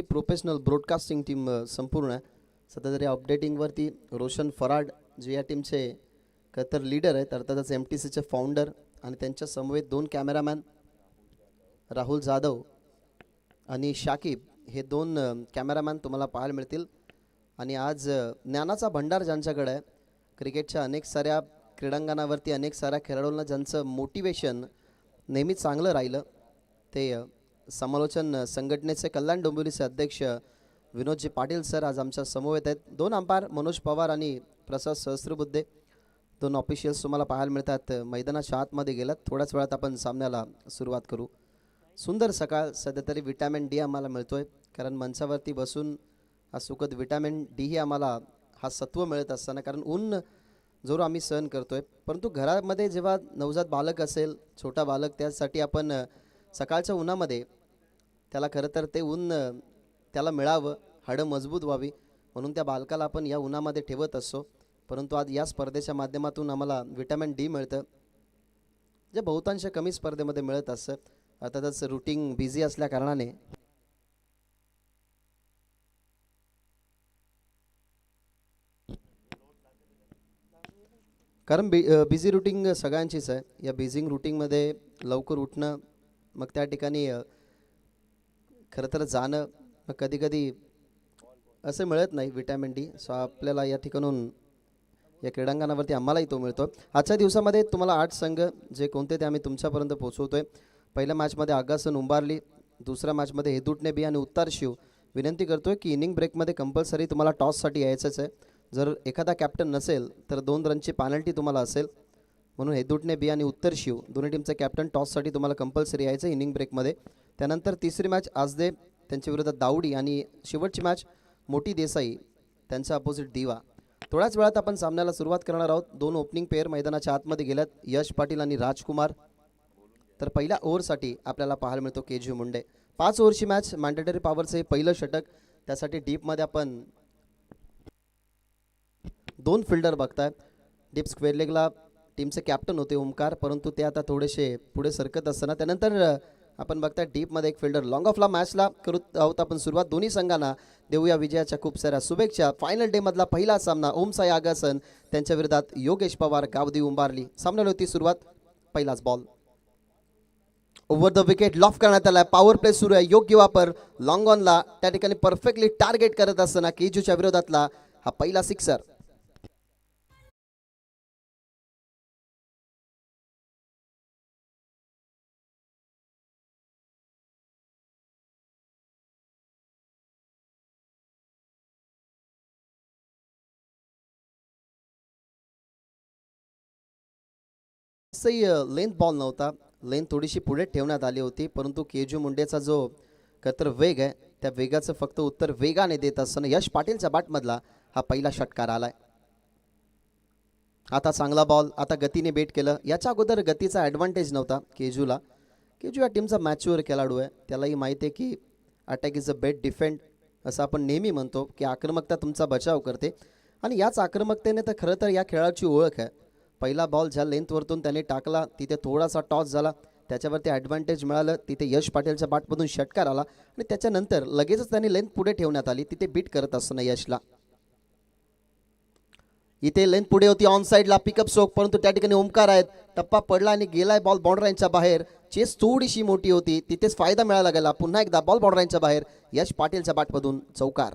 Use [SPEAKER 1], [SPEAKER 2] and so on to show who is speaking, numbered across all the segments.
[SPEAKER 1] Professional broadcasting team संपूर्ण आहे. सध्या तरी अपडेटिंगवरती रोशन फराड जे या टीमचे खतर लीडर आहेत, अर्थातच MTCचे फाउंडर, आणि त्यांच्या समवेत दोन कॅमेरामॅन राहुल जाधव आणि शाकिब हे दोन कॅमेरामॅन तुम्हाला पाहायला मिळतील. आणि आज ज्ञानाचा भंडार ज्यांच्याकडे आहे, क्रिकेटच्या अनेक साऱ्या क्रीडांगणावरती अनेक साऱ्या खेळाडूंना ज्यांचं मोटिवेशन नेहमी चांगलं राहिलं, ते समालोचन संघटनेचे कल्याण डोंबिवलीचे अध्यक्ष विनोदजी पाटील सर आज आमच्या समवेत आहेत. दोन अंपायर मनोज पवार आणि प्रसाद सहस्त्रबुद्धे, दोन ऑफिशियल्स तुम्हाला पाहायला मिळतात. मैदानाच्या आतमध्ये गेलात. थोड्याच वेळात आपण सामन्याला सुरुवात करू. सुंदर सकाळ. सध्या तरी विटॅमिन डी आम्हाला मिळतोय, कारण मंचावरती बसून हा सुखद विटॅमिन डी ही आम्हाला हा सत्व मिळत असताना, कारण ऊन जोर आम्ही सहन करतोय. परंतु घरामध्ये जेव्हा नवजात बालक असेल, छोटा बालक, त्यासाठी आपण सकाळच्या उन्हामध्ये त्याला खरं तर ते ऊन त्याला मिळावं, हाडं मजबूत व्हावी, म्हणून त्या बालकाला आपण या उन्हामध्ये ठेवत असतो. परंतु आज या स्पर्धेच्या माध्यमातून आम्हाला विटॅमिन डी मिळतं, जे बहुतांश कमी स्पर्धेमध्ये मिळत असतं. अर्थातच रुटीन बिझी असल्या कारणाने कारण बिझी रुटीन सगळ्यांचीच आहे. या बिझी रुटीनमध्ये लवकर उठणं, मग त्या ठिकाणी खरं तर जाणं, मग कधी कधी असं मिळत नाही विटॅमिन डी. सो आपल्याला या ठिकाणून या क्रीडांगणावरती आम्हालाही तो मिळतो. आजच्या दिवसामध्ये तुम्हाला 8 संघ जे कोणते ते आम्ही तुमच्यापर्यंत पोहोचवतोय. पहिल्या मॅचमध्ये आगासन उंबारली, दुसऱ्या मॅचमध्ये हेदुटणे बी आणि उत्तर शिव. विनंती करतोय की इनिंग ब्रेकमध्ये कंपल्सरी तुम्हाला टॉससाठी यायचंच आहे. जर एखादा कॅप्टन नसेल तर 2 रनची पॅनल्टी तुम्हाला असेल, म्हणून हेदुटणे बी आणि उत्तर शिव दोन्ही टीमचे कॅप्टन टॉससाठी तुम्हाला कंपल्सरी यायचं इनिंग ब्रेकमध्ये. त्यानंतर तिसरी मॅच आजदे त्यांच्या विरोधात दावडी, आणि शेवटची मॅच मोठी देसाई त्यांचा अपोजिट दिवा. थोड्याच वेळात आपण सामन्याला सुरुवात करणार आहोत. दोन ओपनिंग पेअर मैदानाच्या आतमध्ये गेल्यात, यश पाटील आणि राजकुमार. तर पहिल्या ओव्हरसाठी आपल्याला पाहायला मिळतो KG मुंडे. 5 ओव्हरची मॅच, मॅन्डेटरी पॉवरचं हे पहिलं षटक. त्यासाठी डीपमध्ये आपण 2 फिल्डर बघताय. डीप स्क्वेअर लेगला टीमचे कॅप्टन होते ओमकार, परंतु ते आता थोडेसे पुढे सरकत असताना त्यानंतर आपण बघताय डीपमध्ये एक फिल्डर. लॉंग ऑफला मॅचला करत आहोत आपण सुरुवात. दोन्ही संघांना देऊया विजयाच्या खूप साऱ्या शुभेच्छा. फायनल डे मधला पहिला सामना ओमसाई आगासन त्यांच्या विरोधात योगेश पवार गावदी उंबारली. सामन्याला होती सुरुवात. पहिलाच ball over the wicket loaf करण्यात आला. पॉवर प्ले सुरू आहे. योग्य वापर लॉंग ऑनला, त्या ठिकाणी परफेक्टली टार्गेट करत असताना केजूच्या विरोधातला हा पहिला सिक्सर. लेंथ बॉल नव्हता, लेंथ थोडीशी पुढे ठेवण्यात आली होती, परंतु केजू मुंडेचा जो कतर वेग आहे त्या वेगाचं फक्त उत्तर वेगाने देत असताना यश पाटीलच्या बॅटमधला हा पहिला षटकार आलाय. आता चांगला बॉल, आता गतीने बेट केलं. याच्या अगोदर गतीचा ॲडव्हान्टेज नव्हता केजूला. केजू या टीमचा मॅच्युअर खेळाडू आहे, त्यालाही माहिती आहे की attack is a best defend, असं आपण नेहमी म्हणतो की आक्रमकता तुमचा बचाव करते, आणि याच आक्रमकतेने तर खरं तर या खेळाची ओळख आहे. पहिला बॉल ज्या लेंथवरतून त्याने टाकला तिथे थोडासा टॉस झाला, त्याच्यावरती ॲडव्हान्टेज मिळालं, तिथे यश पाटीलच्या बॅटमधून षटकार आला, आणि त्याच्यानंतर लगेचच त्याने लेंथ पुढे ठेवण्यात आली तिथे बीट करत असताना यशला. इथे लेंथ पुढे होती ऑन साईडला पिकअप स्ट्रोक, परंतु त्या ठिकाणी ओमकार आहेत. टप्पा पडला आणि गेलाय बॉल बाउंड्राईनच्या बाहेर. चेस थोडीशी मोठी होती, तिथेच फायदा मिळाला गेला. पुन्हा एकदा बॉल बाउंड्राईनच्या बाहेर. यश पाटीलच्या बॅटमधून चौकार.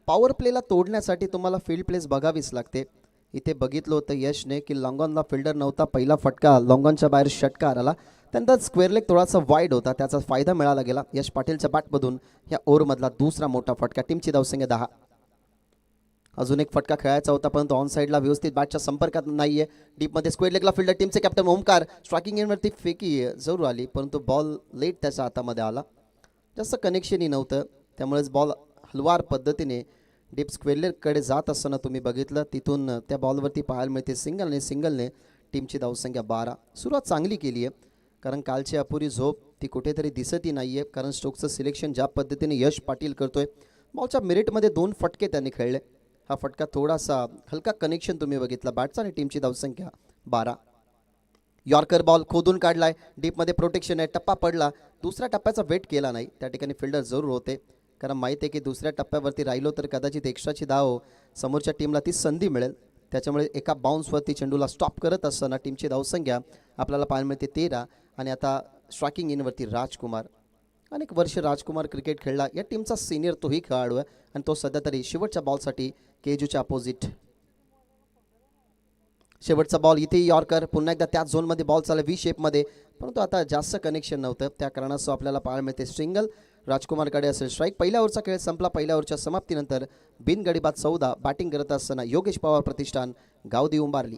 [SPEAKER 1] पॉवर प्लेला तोडण्यासाठी तुम्हाला फील्ड प्लेस बघावीच लागते. इथे बघितलं होतं यशने की लॉंगॉनला फिल्डर नव्हता, पहिला फटका लॉंगॉनच्या बाहेर षटकार आला. त्यानंतर स्क्वेअर लेग थोडासा वाईड होता, त्याचा फायदा मिळाला गेला यश पाटीलच्या बॅटमधून. या ओव्हरमधला दुसरा मोठा फटका. टीमची धावसंख्या 10. अजून एक फटका खेळायचा होता, परंतु ऑन साईडला व्यवस्थित बॅटच्या संपर्कात नाहीये. डीपमध्ये स्क्वेअर लेगला फिल्डर टीमचे कॅप्टन ओमकार. स्ट्रायकिंग एंडवरती फेकी जरूर आली, परंतु बॉल लेट त्याच्या हातामध्ये आला. जास्त कनेक्शनही नव्हतं, त्यामुळेच बॉल हलवार पद्धतीने डीप स्क्वेअरकडे जात असताना तुम्ही बघितलं. तिथून त्या बॉलवरती पाहायला मिळते सिंगलने टीमची धावसंख्या 12. सुरुवात चांगली केली आहे, कारण कालची अपुरी झोप ती कुठेतरी दिसतही नाही आहे, कारण स्ट्रोकचं सिलेक्शन ज्या पद्धतीने यश पाटील करतोय. बॉलच्या मिरिटमध्ये 2 फटके त्यांनी खेळले. हा फटका थोडासा हलका कनेक्शन तुम्ही बघितला बॅटचा आणि टीमची धावसंख्या 12. यॉर्कर बॉल खोदून काढलाय, डीपमध्ये प्रोटेक्शन आहे, टप्पा पडला. दुसऱ्या टप्प्याचा वेट केला नाही, त्या ठिकाणी फिल्डर जरूर होते, कारण माहिती आहे की दुसऱ्या टप्प्यावरती राहिलो तर कदाचित एक्स्ट्राची धाव समोरच्या टीमला ती संधी मिळेल. त्याच्यामुळे एका बाउन्सवरती चेंडूला स्टॉप करत असताना टीमची धावसंख्या आपल्याला पाहायला मिळते 13. आणि आता स्ट्रायकिंग इनवरती राजकुमार. अनेक वर्ष राजकुमार क्रिकेट खेळला, या टीमचा सिनियर तोही खेळाडू आहे आणि तो सध्या तरी शेवटच्या बॉलसाठी केजूच्या अपोजिट. शेवटचा बॉल इथे यॉर्कर, पुन्हा एकदा त्याच झोनमध्ये बॉल चालला व्ही शेपमध्ये, परंतु आता जास्त कनेक्शन नव्हतं, त्या कारणास्तव आपल्याला पाहायला मिळते सिंगल. राजकुमारकडे असेल स्ट्राईक. पहिल्या ओव्हरचा खेळ संपला. पहिल्या ओव्हरच्या समाप्तीनंतर बिनगडीबाद 14 बॅटिंग करत असताना योगेश पवार प्रतिष्ठान गावदी उंबारली.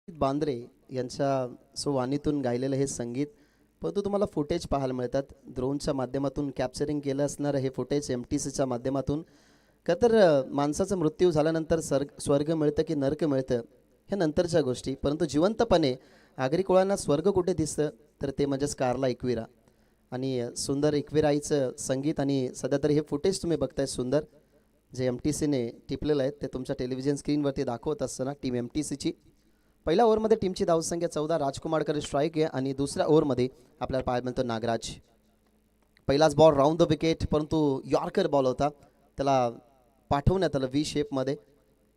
[SPEAKER 1] बांद्रे यांच्या वाणीतून गायलेलं हे संगीत, परंतु तुम्हाला फुटेज पाहायला मिळतात. ड्रोनच्या माध्यमातून कॅप्चरिंग केलं असणारं हे फुटेज MTCच्या माध्यमातून. का तर माणसाचा मृत्यू झाल्यानंतर स्वर्ग मिळतं की नर्क मिळतं हे नंतरच्या गोष्टी, परंतु जिवंतपणे आगरी कुळांना स्वर्ग कुठे दिसतं तर ते म्हणजे स्कारला एकविरा. आणि सुंदर एकविराईचं संगीत आणि सध्या तरी हे फुटेज तुम्ही बघताय सुंदर, जे MTCने टिपलेलं आहे ते तुमच्या टेलिव्हिजन स्क्रीनवरती दाखवत असताना टीम MTCची. पहिल्या ओव्हरमध्ये टीमची धावसंख्या 14, राजकुमारकडे स्ट्राईक आहे आणि दुसऱ्या ओव्हरमध्ये आपल्याला पाहायला मिळतो नागराज. पहिलाच बॉल राऊंड द विकेट, परंतु यॉर्कर बॉल होता, त्याला पाठवण्यात आलं व्ही शेपमध्ये.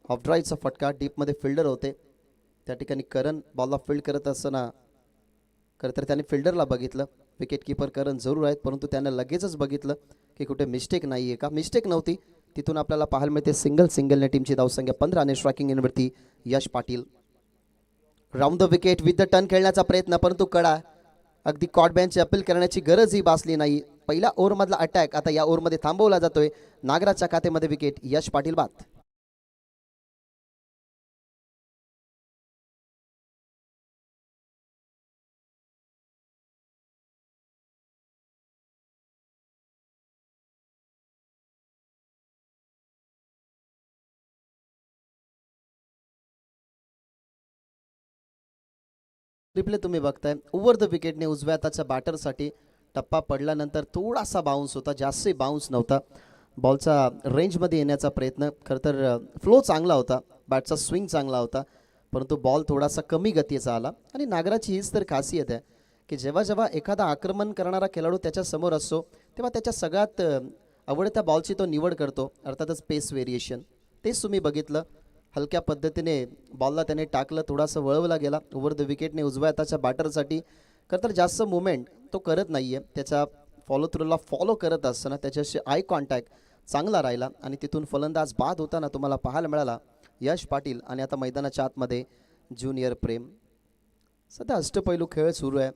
[SPEAKER 1] ऑफ ड्राईव्हचा फटका, डीपमध्ये फिल्डर होते त्या ठिकाणी. करण बॉलला फील्ड करत असताना खरं तर त्याने फिल्डरला बघितलं. विकेट किपर करण जरूर आहेत, परंतु त्यानं लगेचच बघितलं की कुठे मिस्टेक नाही आहे का. मिस्टेक नव्हती, तिथून आपल्याला पाहायला मिळते सिंगलने टीमची धावसंख्या 15 आणि स्ट्रायकिंग इनवरती Yash Patil. Round the wicket with the turn खेळण्याचा प्रयत्न, परंतु कडा अगदी कॉट बँच अपील करण्याची गरजही भासली नाही. पहिल्या ओव्हरमधला अटॅक आता या ओव्हरमध्ये थांबवला जातोय. नागराजच्या खात्यामध्ये विकेट, यश पाटील बाद. रिप्ले तुम्ही बघताय. ओव्हर द विकेटने उजव्या हाताच्या बॅटरसाठी टप्पा पडल्यानंतर थोडासा बाउन्स होता, जास्तही बाउन्स नव्हता. बॉलचा रेंजमध्ये येण्याचा प्रयत्न, खरं तर फ्लो चांगला होता, बॅटचा स्विंग चांगला होता, परंतु बॉल थोडासा कमी गतीचा आला. आणि नागराची हीच तर खासियत आहे की जेव्हा जेव्हा एखादा आक्रमण करणारा खेळाडू त्याच्यासमोर असतो तेव्हा त्याच्या सगळ्यात आवडत्या बॉलची तो निवड करतो, अर्थातच पेस व्हेरिएशन. तेच तुम्ही बघितलं. हलक्या पद्धतीने बॉलला त्याने टाकलं, थोडासा वळवला गेला ओव्हर द विकेटने उजव्या हाताच्या बॅटरसाठी. खरं तर जास्त मुवमेंट तो करत नाही आहे, त्याच्या फॉलो थ्रूला फॉलो करत असताना त्याच्याशी आय कॉन्टॅक्ट चांगला राहिला आणि तिथून फलंदाज बाद होताना तुम्हाला पाहायला मिळाला यश पाटील. आणि आता मैदानाच्या आतमध्ये ज्युनियर प्रेम. सध्या अष्टपैलू खेळ सुरू आहे,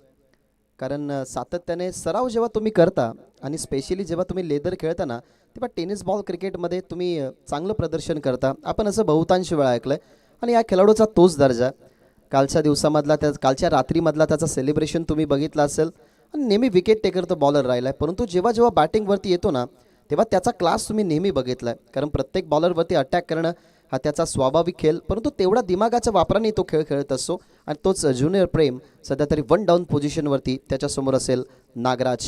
[SPEAKER 1] कारण सातत्याने सराव जेव्हा तुम्ही करता आणि स्पेशली जेव्हा तुम्ही लेदर खेळता ना, तेव्हा टेनिस बॉल क्रिकेटमध्ये तुम्ही चांगलं प्रदर्शन करता. आपण असं बहुतांश वेळा ऐकलं आहे आणि या खेळाडूचा तोच दर्जा. कालच्या दिवसामधला कालच्या रात्रीमधला त्याचा सेलिब्रेशन तुम्ही बघितलं असेल. आणि नेहमी विकेट टेकर तो बॉलर राहिला आहे, परंतु जेव्हा जेव्हा बॅटिंगवरती येतो ना तेव्हा त्याचा क्लास तुम्ही नेहमी बघितला आहे, कारण प्रत्येक बॉलरवरती अटॅक करणं हा त्याचा स्वाभाविक खेळ, परंतु तेवढा दिमागाच्या वापराने तो खेळ खेळत असतो. आणि तोच ज्युनियर प्रेम सध्या तरी 1 डाऊन पोझिशनवरती, त्याच्यासमोर असेल नागराज.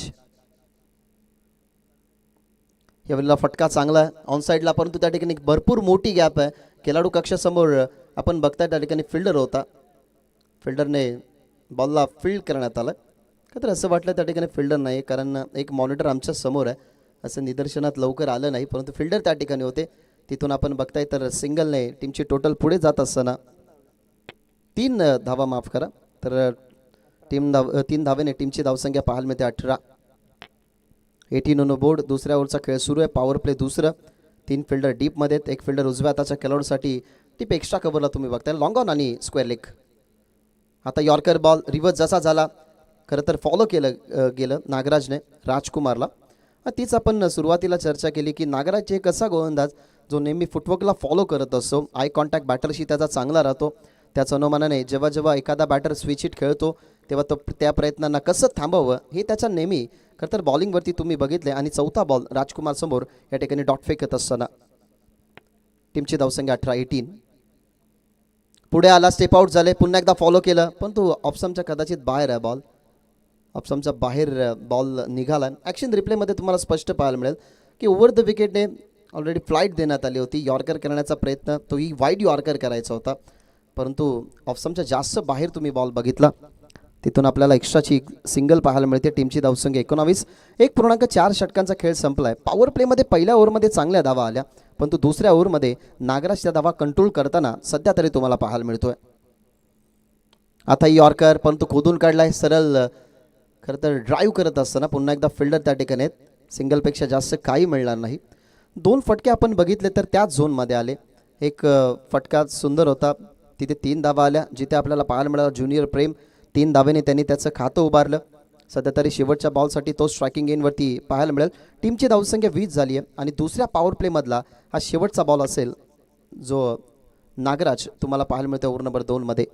[SPEAKER 1] यावेळेला फटका चांगला ऑन साईडला, परंतु त्या ठिकाणी भरपूर मोठी गॅप आहे. खेळाडू कक्षासमोर आपण बघताय त्या ठिकाणी फिल्डर होता, फिल्डरने बॉलला फील्ड करण्यात आलं. का तर असं वाटलं त्या ठिकाणी फिल्डर नाही, कारण एक मॉनिटर आमच्या समोर आहे, असं निदर्शनात लवकर आलं नाही, परंतु फिल्डर त्या ठिकाणी होते. तिथून आपण बघताय तर सिंगलने टीमची टोटल पुढे जात असताना 3 धावा, माफ करा, तर 3 धावेने टीमची धावसंख्या पाहायला मिळते 18. 18 ऑन बोर्ड. दुसऱ्या ओव्हरचा खेळ सुरू आहे, पॉवर प्ले दुसरं. 3 फिल्डर डीपमध्ये आहेत, 1 फिल्डर उजव्या हाताच्या खेळाडूसाठी टीप एक्स्ट्रा कव्हरला तुम्ही बघताय. लॉंग ऑन आणि स्क्वेअर लेग. आता यॉर्कर बॉल रिव्हर्स जसा झाला खरं तर फॉलो केलं गेलं नागराजने राजकुमारला. तीच आपण सुरुवातीला चर्चा केली की नागराज एक असा गोलंदाज जो नेहमी फुटवर्कला फॉलो करत असतो. आय कॉन्टॅक्ट बॅटरशी त्याचा चांगला राहतो. त्याच अनुमानाने जेव्हा जेव्हा एखादा बॅटर स्विच हिट खेळतो तेव्हा तो त्या प्रयत्नांना कसं थांबवावं हे त्याच्या नेहमी खरं तर बॉलिंगवरती तुम्ही बघितले. आणि चौथा बॉल राजकुमार समोर या ठिकाणी डॉट फेकत असताना टीमची धावसंख्या 18. पुढे आला, स्टेप आउट झाले, पुन्हा एकदा फॉलो केलं पण तो ऑप्शनच्या कदाचित बाहेर आहे बॉल. ऑप्शनच्या बाहेर बॉल निघाला. ॲक्शन रिप्लेमध्ये तुम्हाला स्पष्ट पाहायला मिळेल की ओव्हर द विकेटने ऑलरेडी फ्लाईट देण्यात आली होती. यॉर्कर करण्याचा प्रयत्न तोही वाईड यॉर्कर करायचा होता परंतु ऑप्शनच्या जास्त बाहेर तुम्ही बॉल बघितला. तिथून आपल्याला एक्स्ट्राची सिंगल पाहायला मिळते. टीमची धावसंख्या 19. 1.4 षटकांचा खेळ संपला आहे. पॉवर प्लेमध्ये पहिल्या ओव्हरमध्ये चांगल्या धावा आल्या परंतु दुसऱ्या ओव्हरमध्ये नागराज त्या धावा कंट्रोल करताना सध्या तरी तुम्हाला पाहायला मिळतोय. आता यॉर्कर परंतु खोदून काढलाय सरळ. खरं तर ड्राईव्ह करत असताना पुन्हा एकदा फिल्डर त्या ठिकाणी आहेत. सिंगलपेक्षा जास्त काही मिळणार नाही. 2 फटके आपण बघितले तर त्याच झोनमध्ये आले. एक फटका सुंदर होता, तिथे 3 धावा आल्या. जिथे आपल्याला पाहायला मिळाला ज्युनियर प्रेम 3 धावेने त्यांनी त्याचं खातं उभारलं. सध्या तरी शेवटच्या बॉलसाठी तो स्ट्रायकिंग एंडवरती पाहायला मिळेल. टीमची धावसंख्या 20 झाली आहे आणि दुसऱ्या पॉवर प्लेमधला हा शेवटचा बॉल असेल जो नागराज तुम्हाला पाहायला मिळतो ओव्हर नंबर 2मध्ये.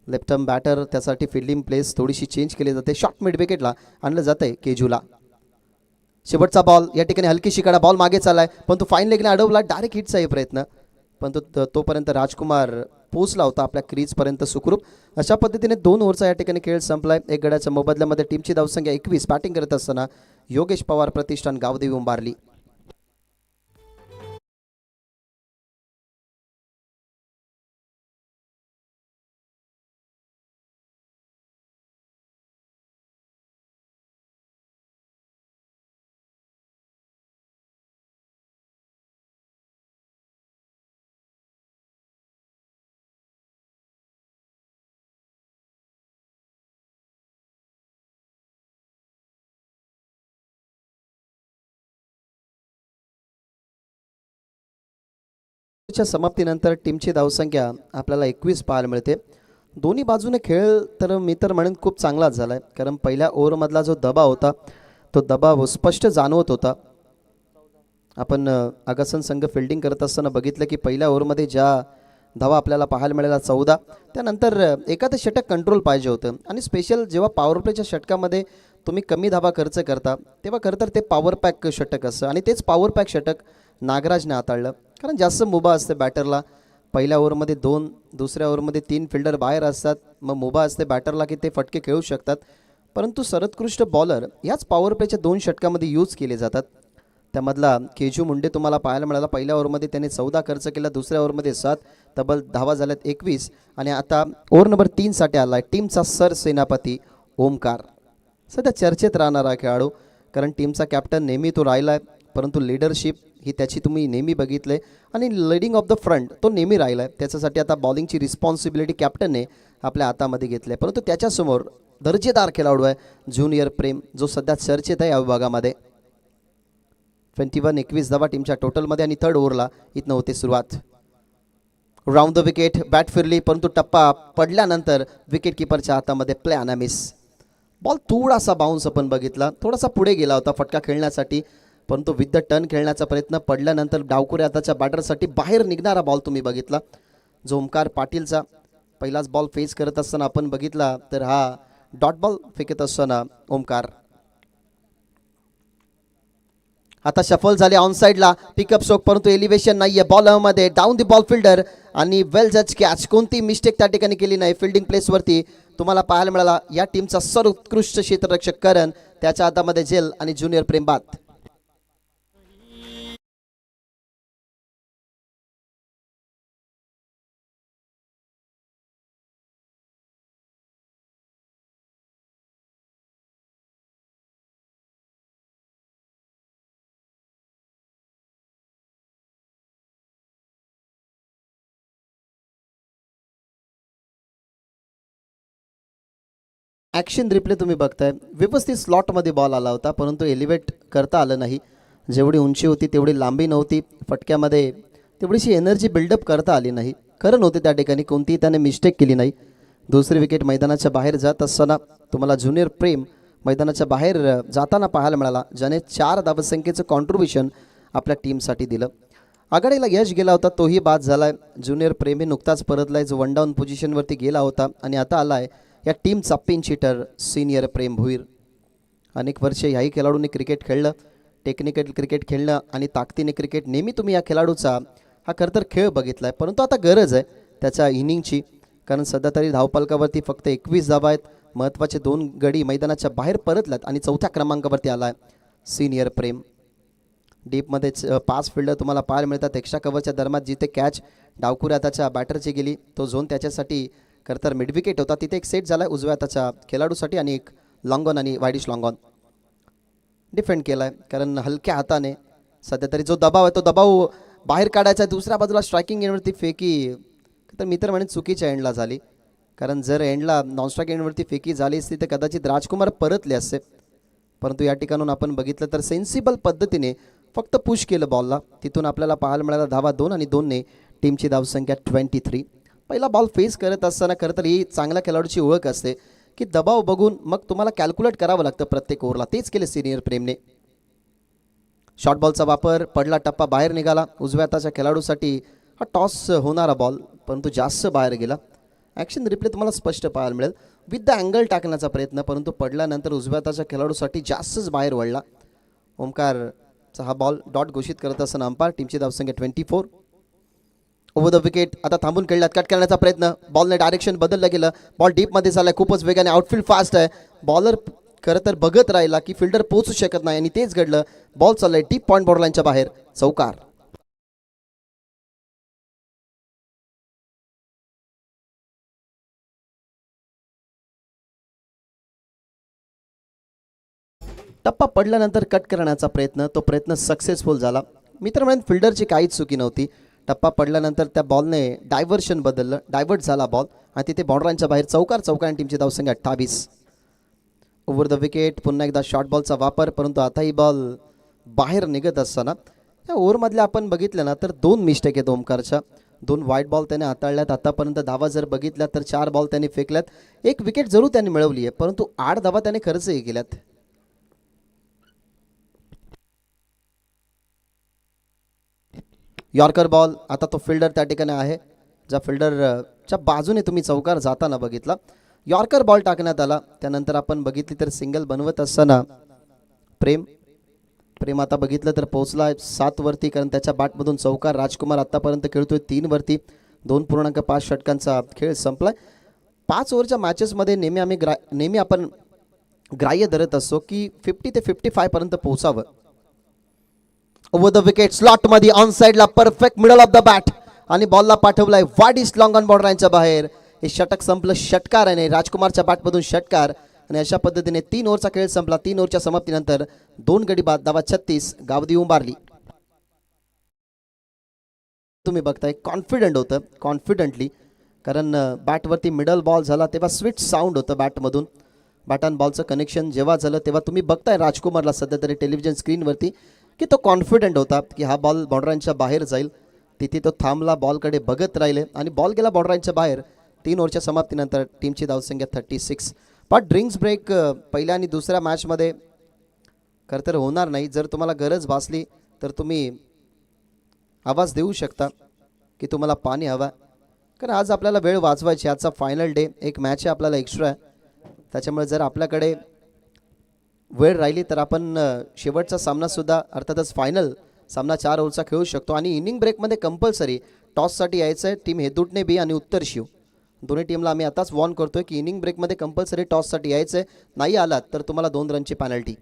[SPEAKER 1] लेफ्ट आर्म बॅटर, त्यासाठी फिल्डिंग प्लेस थोडीशी चेंज केली जाते. शॉर्ट मिड विकेटला आणलं जातं आहे केजूला. शेवटचा बॉल या ठिकाणी हलकी शिकाडा, बॉल मागे चाललाय पण तो फाईन लेगने अडवला. डायरेक्ट हिटचा हे प्रयत्न पण तोपर्यंत राजकुमार पोचला होता आपल्या क्रीजपर्यंत सुखरूप. अशा पद्धतीने 2 ओव्हरचा या ठिकाणी खेळ संपलाय. 1 गड्याच्या मोबदल्यामध्ये टीमची धावसंख्या 21. बॅटिंग करत असताना योगेश पवार प्रतिष्ठान गावदेवी उंबारली. समाप्तीनंतर टीमची धावसंख्या आपल्याला 21 पाहायला मिळते. दोन्ही बाजूने खेळ तर मी तर म्हणेन खूप चांगलाच झाला आहे कारण पहिल्या ओव्हरमधला जो दबाव होता तो दबाव स्पष्ट जाणवत होता. आपण आगासन संघ फिल्डिंग करत असताना बघितलं की पहिल्या ओव्हरमध्ये ज्या धावा आपल्याला पाहायला मिळाल्या 14, त्यानंतर एखादं षटक कंट्रोल पाहिजे होतं. आणि स्पेशल जेव्हा पॉवर प्लेच्या षटकामध्ये तुम्ही कमी धावा खर्च करता तेव्हा खरं तर ते पॉवर पॅक षटक असतं आणि तेच पॉवर पॅक षटक नागराजने हाताळलं. कारण जास्त मुभा असते बॅटरला. पहिल्या ओव्हरमध्ये 2, दुसऱ्या ओव्हरमध्ये 3 फिल्डर बाहेर असतात. मग मुभा असते बॅटरला की ते फटके खेळू शकतात. परंतु सर्वोत्कृष्ट बॉलर ह्याच पॉवर प्लेच्या 2 षटकामध्ये यूज केले जातात. त्यामधला केजू मुंडे तुम्हाला पाहायला मिळाला. पहिल्या ओव्हरमध्ये त्याने 14 खर्च केला, दुसऱ्या ओव्हरमध्ये 7, तब्बल धावा झाल्यात 21. आणि आता ओव्हर नंबर 3साठी आला आहे टीमचा सरसेनापती ओमकार. सध्या चर्चेत राहणारा खेळाडू कारण टीमचा कॅप्टन नेहमी तो राहिला आहे परंतु लीडरशिप ही त्याची तुम्ही नेहमी बघितले आणि लीडिंग ऑफ द फ्रंट तो नेहमी राहिला आहे. त्याच्यासाठी आता बॉलिंगची रिस्पॉन्सिबिलिटी कॅप्टनने आपल्या हातामध्ये घेतली आहे. परंतु त्याच्यासमोर दर्जेदार खेळाडू आहे ज्युनियर प्रेम जो सध्या चर्चेत आहे या विभागामध्ये. 21 धावा टीमच्या टोटलमध्ये आणि 3rd ओव्हरला इथनं होते सुरुवात. राऊंड द विकेट बॅट फिरली परंतु टप्पा पडल्यानंतर विकेट किपरच्या हातामध्ये प्ले आणि मिस. बॉल थोडासा बाउन्स आपण बघितला, थोडासा पुढे गेला होता फटका खेळण्यासाठी परंतु विथ द टर्न खेळण्याचा प्रयत्न पडल्यानंतर डावखुऱ्या हाताच्या बॅटरसाठी बाहेर निघणारा बॉल तुम्ही बघितला जो ओमकार पाटीलचा. पहिलाच बॉल फेस करत असताना आपण बघितला तर हा डॉट बॉल फेकत असताना ओमकार. आता शफल झाले ऑन साईडला, पिकअप स्ट्रोक परंतु एलिव्हेशन नाहीये बॉलमध्ये. डाऊन दी बॉल फिल्डर आणि वेल जज कॅच. कोणती मिस्टेक त्या ठिकाणी केली नाही. फिल्डिंग प्लेसवरती तुम्हाला पाहायला मिळाला या टीमचा सर्वोत्कृष्ट क्षेत्ररक्षक करण, त्याच्या हातामध्ये जेल आणि ज्युनियर प्रेम बात. ॲक्शन रिप्ले तुम्ही बघताय, व्यवस्थित स्लॉटमध्ये बॉल आला होता परंतु एलिव्हेट करता आलं नाही. जेवढी उंची होती तेवढी लांबी नव्हती, फटक्यामध्ये तेवढीशी एनर्जी बिल्डअप करता आली नाही. खरं नव्हते त्या ठिकाणी, कोणतीही त्याने मिस्टेक केली नाही. दुसरी विकेट मैदानाच्या बाहेर जात असताना तुम्हाला ज्युनियर प्रेम मैदानाच्या बाहेर जाताना पाहायला मिळाला, ज्याने 4 धावसंख्येचं कॉन्ट्रीब्युशन आपल्या टीमसाठी दिलं. आघाडीला यश गेला होता तोही बाद झालाय. ज्युनियर प्रेमी नुकताच परतलाय, जो 1 डाऊन पोझिशनवरती गेला होता आणि आता आलाय या टीमचा पिंच हिटर सिनियर प्रेम भुईर. अनेक वर्षे ह्याही खेळाडूंनी क्रिकेट खेळलं, टेक्निकल क्रिकेट खेळणं आणि ताकदीने क्रिकेट नेहमी तुम्ही या खेळाडूचा हा खरं तर खेळ बघितला आहे. परंतु आता गरज आहे त्याच्या इनिंगची, कारण सध्या तरी धावपालकावरती फक्त 21 धावा आहेत. महत्त्वाचे 2 गडी मैदानाच्या बाहेर परतल्यात आणि 4थ्या क्रमांकावरती आला आहे सिनियर प्रेम. डीपमध्ये 5 फिल्डर तुम्हाला पाहायला मिळतात. एक्स्ट्रा कव्हरच्या दरम्यान जिथे कॅच डावकुऱ्या त्याच्या बॅटरची गेली, तो झोन त्याच्यासाठी खरं तर मिड विकेट होता, तिथे एक सेट झाला आहे उजव्या त्याच्या खेळाडूसाठी आणि एक लॉंग ऑन आणि वाईडिश लॉंग ऑन डिफेंड केला आहे. कारण हलक्या हाताने सध्या तरी जो दबाव आहे तो दबाव बाहेर काढायचा आहे. दुसऱ्या बाजूला स्ट्रायकिंग एंडवरती फेकी तर मी तर म्हणेन चुकीच्या एंडला झाली, कारण जर एंडला नॉनस्ट्राईक एंडवरती फेकी झाली असती तर कदाचित राजकुमार परतले असते. परंतु या ठिकाणून आपण बघितलं तर सेन्सिबल पद्धतीने फक्त पुश केलं बॉलला, तिथून आपल्याला पाहायला मिळाला धावा 2 आणि 2ने टीमची धावसंख्या 23. पहिला बॉल फेस करत असताना खरं तर ही चांगल्या खेळाडूची ओळख असते की दबाव बघून मग तुम्हाला कॅल्क्युलेट करावं लागतं प्रत्येक ओव्हरला. तेच केले सिनियर प्रेमने. शॉर्ट बॉलचा वापर, पडला टप्पा बाहेर निघाला. उजव्या हाताच्या खेळाडूसाठी हा टॉस होणारा बॉल, परंतु जास्त बाहेर गेला. ॲक्शन रिप्ले तुम्हाला स्पष्ट पाहायला मिळेल. विथ द अँगल टाकण्याचा प्रयत्न, परंतु पडल्यानंतर उजव्या हाताच्या खेळाडूसाठी जास्तच बाहेर वळला. ओमकारचा हा बॉल डॉट घोषित करत असताना अंपायर. टीमची धावसंख्या 24. ओव्हर द विकेट आता थांबून खेळल्यात. कट करण्याचा प्रयत्न, बॉलने डायरेक्शन बदललं गेलं. बॉल डीपमध्ये झाला, खूपच वेगाने. आउटफील्ड फास्ट आहे. बॉलर खरं तर बघत राहिला की फिल्डर पोहोचू शकत नाही आणि तेच घडलं. बॉल चाललाय डीप पॉईंट बॉर्डरलाईनच्या बाहेर, चौकार. टप्पा पडल्यानंतर कट करण्याचा प्रयत्न, तो प्रयत्न सक्सेसफुल झाला. मित्र म्हणून फिल्डरची काहीच चुकी नव्हती. टप्पा पडल्यानंतर त्या बॉलने डायव्हर्शन बदललं, डायव्हर्ट झाला बॉल आणि तिथे बॉर्डरलाईनच्या बाहेर चौकार. चौकार आणि टीमची धावसंख्या 28. ओव्हर द विकेट पुन्हा एकदा शॉर्ट बॉलचा वापर, परंतु आताही बॉल बाहेर निघत असताना या ओव्हरमधल्या आपण बघितलं ना तर 2 मिस्टेक आहेत ओमकारच्या. 2 वाईट बॉल त्याने हाताळल्यात. आतापर्यंत धावा जर बघितल्या तर 4 बॉल त्याने फेकल्यात. 1 विकेट जरूर त्याने मिळवली आहे, परंतु 8 धावा त्याने खर्चही केल्यात. यॉर्कर बॉल, आता तो फिल्डर त्या ठिकाणी आहे ज्या फिल्डरच्या बाजूने तुम्ही चौकार जाताना बघितला. यॉर्कर बॉल टाकण्यात आला. त्यानंतर आपण बघितली तर सिंगल बनवत असताना प्रेम आता बघितलं तर पोहोचला 7 वरती, कारण त्याच्या बॅटमधून चौकार. राजकुमार आतापर्यंत खेळतोय 3 वरती. 2.5 षटकांचा खेळ संपलाय. 5 ओव्हरच्या मॅचेसमध्ये नेहमी आपण ग्राह्य धरत असतो की 50 ते 55 पर्यंत पोहोचावं. ओव्हर द विकेट स्लॉटमध्ये ऑन साईडला perfect middle of the bat आणि बॉलला पाठवलाय वाईडिश लॉंग ऑन बॉर्डरलाईनच्या बाहेर. हे षटक संपलं षटकार आणि राजकुमारच्या बॅटमधून षटकार आणि अशा पद्धतीने 3 ओव्हरचा खेळ संपला. 3 ओव्हरच्या समाप्तीनंतर 2 गडी बाद, धावा 36, गावदी उंबारली. तुम्ही बघताय कॉन्फिडंट होतं, कॉन्फिडंटली, कारण बॅटवरती मिडल बॉल झाला तेव्हा स्वीट साऊंड होतं बॅटमधून. बॅट अँड बॉलचं कनेक्शन जेव्हा झालं तेव्हा तुम्ही बघताय राजकुमारला सध्या तरी टेलिव्हिजन स्क्रीनवरती की तो कॉन्फिडंट होता की हा बॉल बॉर्डरलाईनच्या बाहेर जाईल. तिथे तो थांबला, बॉलकडे बघत राहिले आणि बॉल गेला बॉर्डरलाईनच्या बाहेर. 3 ओव्हरच्या समाप्तीनंतर टीमची धावसंख्या 36. पण ड्रिंक्स ब्रेक पहिल्या आणि दुसऱ्या मॅचमध्ये खरं तर होणार नाही. जर तुम्हाला गरज भासली तर तुम्ही आवाज देऊ शकता की तुम्हाला पाणी हवा, कारण आज आपल्याला वेळ वाचवायची. आजचा फायनल डे, एक मॅच आहे आपल्याला एक्स्ट्रा, त्याच्यामुळे जर आपल्याकडे वेळ राहिली तर आपण शेवटचा सामनासुद्धा अर्थातच फायनल सामना 4 ओव्हरचा खेळू शकतो. आणि इनिंग ब्रेकमध्ये कंपल्सरी टॉससाठी यायचं आहे. टीम हेदुटणे बी आणि उत्तर शिव दोन्ही टीमला आम्ही आताच वॉर्न करतोय की इनिंग ब्रेकमध्ये कंपल्सरी टॉससाठी यायचं आहे. नाही आलात तर तुम्हाला 2 रनची पॅनल्टी.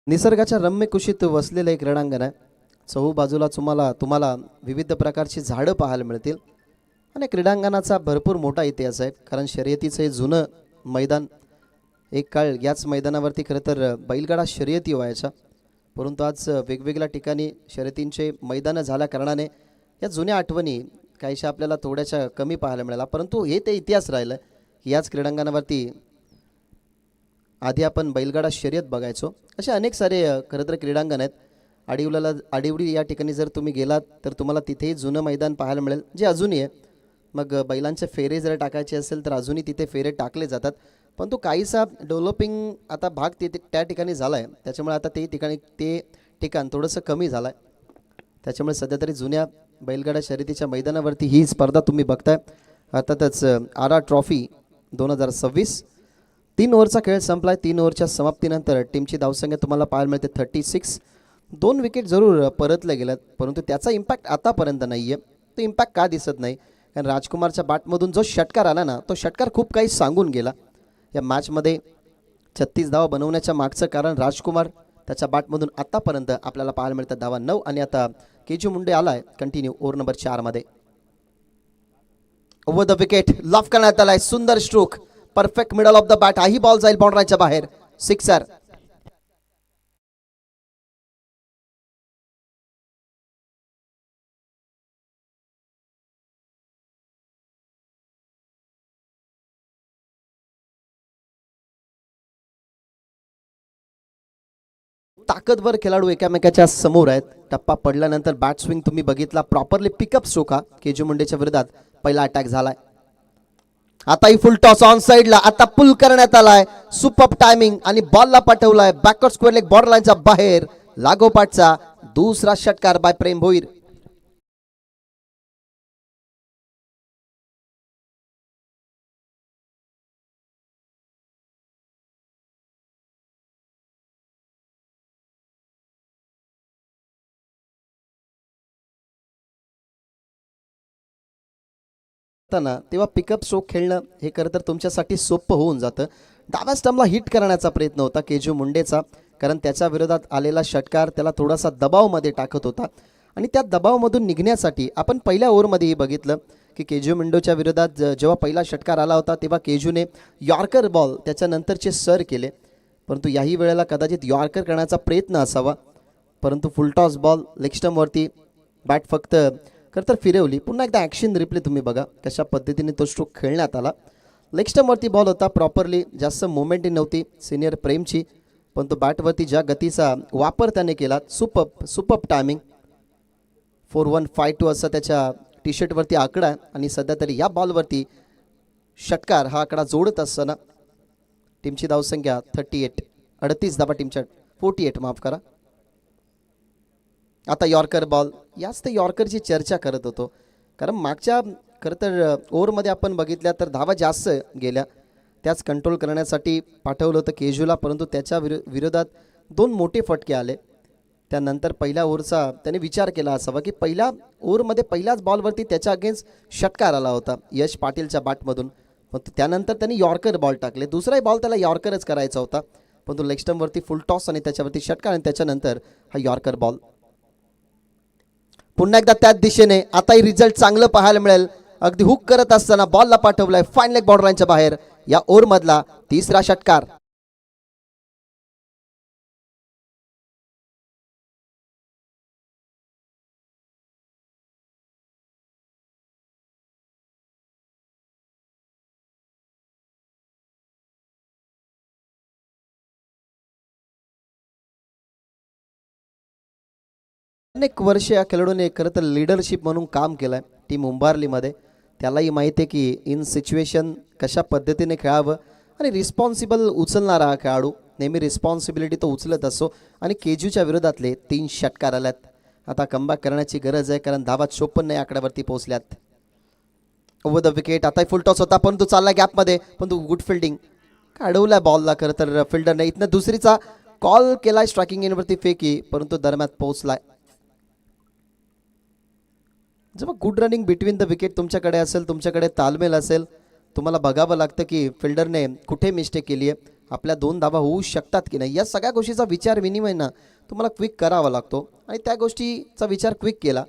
[SPEAKER 1] निसर्गाच्या रम्य कुशीत वसलेलं एक रणांगण आहे. चहूबाजूला तुम्हाला विविध प्रकारची झाडं पाहायला मिळतील आणि क्रीडांगणाचा भरपूर मोठा इतिहास आहे. कारण शर्यतीचं हे जुनं मैदान, एक काळ याच मैदानावरती खरं तर बैलगाडा शर्यती व्हायच्या, परंतु आज वेगवेगळ्या ठिकाणी शर्यतींचे मैदानं झाल्या कारणाने या जुन्या आठवणी काहीशा आपल्याला थोड्याशा कमी पाहायला मिळाला, परंतु हे ते इतिहास राहिलं. याच क्रीडांगणावरती आधी आपण बैलगाडा शर्यत बघायचो. असे अनेक सारे खरं तर क्रीडांगण आहेत. आडिवडी या ठिकाणी जर तुम्ही गेलात तर तुम्हाला तिथेही जुनं मैदान पाहायला मिळेल, जे अजूनही आहे. मग बैलांचे फेरे जर टाकायचे असेल तर अजूनही तिथे फेरे टाकले जातात. पण तो काहीसा डेव्हलपिंग आता भाग तिथे त्या ठिकाणी झाला आहे, त्याच्यामुळे आता ते ठिकाण थोडंसं कमी झालं आहे. त्याच्यामुळे सध्या तरी जुन्या बैलगाडा शर्यतीच्या मैदानावरती ही स्पर्धा तुम्ही बघताय. अर्थातच आर ट्रॉफी 2026. 3 ओव्हरचा खेळ संपला आहे. 3 ओव्हरच्या समाप्तीनंतर टीमची धावसंख्या तुम्हाला पाहायला मिळते 36. 2 विकेट जरूर परतले गेल्यात, परंतु त्याचा इम्पॅक्ट आतापर्यंत नाही आहे. तो इम्पॅक्ट का दिसत नाही? कारण राजकुमारच्या बॅटमधून जो षटकार आला ना, तो षटकार खूप काही सांगून गेला. या मॅचमध्ये 36 धावा बनवण्याच्या मागचं कारण राजकुमार, त्याच्या बॅटमधून आतापर्यंत आपल्याला पाहायला मिळतात धावा 9. आणि आता केजू मुंडे आलाय कंटिन्यू ओव्हर नंबर 4 मध्ये. ओव्हर द विकेट लॉफ करण्यात आलाय. सुंदर stroke, perfect middle of the bat. हाही बॉल जाईल बाउंड्रीच्या बाहेर. सिक्सर. ताकदवर खेळाडू एकामेकाच्या समोर आहेत. टप्पा पडल्यानंतर बॅट स्विंग तुम्ही बघितला, प्रॉपरली पिकअप स्ट्रोक हा केजू मुंडेच्या विरोधात पहिला अटॅक झालाय. आताही फुल टॉस ऑन साइडला, आता पुल करण्यात आलाय. सुपर टायमिंग आणि बॉलला पाठवलाय बॅकवर्ड स्क्वेअर लेग बॉर्डर लाईनच्या बाहेर. लागोपाठचा दुसरा षटकार बाय प्रेम भोईर. तेव्हा पिकअप स्ट्रोक खेळणं हे खरं तर तुमच्यासाठी सोपं होऊन जातं. डाव्या स्टंपला हिट करण्याचा प्रयत्न होता केजू मुंडेचा, कारण त्याच्या विरोधात आलेला षटकार त्याला थोडासा दबावमध्ये टाकत होता. आणि त्या दबावमधून निघण्यासाठी आपण पहिल्या ओव्हरमध्येही बघितलं की केजू मुंडेच्या विरोधात जेव्हा पहिला षटकार आला होता तेव्हा केजूने यॉर्कर बॉल त्याच्यानंतरचे सर केले, परंतु याही वेळेला कदाचित यॉर्कर करण्याचा प्रयत्न असावा, परंतु फुलटॉस बॉल लेग स्टंपवरती बॅट फक्त खरं तर फिरवली. पुन्हा एकदा ॲक्शन रिप्ले तुम्ही बघा कशा पद्धतीने तो स्ट्रोक खेळण्यात आला. लेग स्टंपवरती बॉल होता, प्रॉपरली जास्त मुवमेंट नव्हती सिनियर प्रेमची, पण तो बॅटवरती ज्या गतीचा वापर त्याने केला, सुपर टायमिंग. 4152 असा त्याच्या टी शर्टवरती आकडा आहे. आणि सध्या तरी या बॉलवरती षटकार हा आकडा जोडत असताना टीमची धावसंख्या 38 धावा टीमच्या 48 माफ करा. आता यॉर्कर बॉल, याच ते यॉर्करची चर्चा करत होतो, कारण मागच्या खरं तर ओव्हरमध्ये आपण बघितल्या तर धावा जास्त गेल्या, त्याच कंट्रोल करण्यासाठी पाठवलं होतं केजूला, परंतु त्याच्या विरोधात 2 मोठे फटके आले. त्यानंतर पहिल्या ओव्हरचा त्याने विचार केला असावा की पहिल्या ओव्हरमध्ये पहिल्याच बॉलवरती त्याच्या अगेन्स्ट षटकार आला होता यश पाटीलच्या बॅटमधून, पण त्यानंतर त्यांनी यॉर्कर बॉल टाकले. दुसराही बॉल त्याला यॉर्करच करायचा होता, पण तो लेग स्टंपवरती फुल टॉस आणि त्याच्यावरती षटकार आणि त्याच्यानंतर हा यॉर्कर बॉल. पुन्हा एकदा त्याच दिशेने आताही रिझल्ट चांगलं पाहायला मिळेल. अगदी हुक करत असताना बॉलला पाठवलाय फाईन लेग बॉर्डर लाईनच्या बाहेर. या ओव्हरमधला तिसरा षटकार. अनेक वर्ष या खेळाडूने खरं तर लिडरशिप म्हणून काम केलं आहे टीम उंबारलीमध्ये. त्यालाही माहिती आहे की इन सिच्युएशन कशा पद्धतीने खेळावं आणि रिस्पॉन्सिबल उचलणारा हा खेळाडू, नेहमी रिस्पॉन्सिबिलिटी तो उचलत असतो. आणि केजूच्या विरोधातले 3 षटकार आल्यात. आता कमबॅक करण्याची गरज आहे, कारण धावा 54 या आकड्यावरती पोहोचल्यात. ओव्हर द विकेट, आता फुल टॉस होता पण तो चालला गॅपमध्ये, पण तो गुड फिल्डिंग काढवला बॉलला खरं तर फिल्डरने. इथनं दुसरीचा कॉल केलाय स्ट्रायकिंग एंडवरती फेकी, परंतु दरम्यान पोहोचलाय. जेव्हा good running between the wicket तुमच्याकडे असेल, तुमच्याकडे तालमेल असेल, तुम्हाला बघावं लागतं की फिल्डरने कुठे मिस्टेक केली आहे, आपल्या 2 धावा होऊ शकतात की नाही. या सगळ्या गोष्टीचा विचार विनिमय ना तुम्हाला क्विक करावा लागतो, आणि त्या गोष्टीचा विचार क्विक केला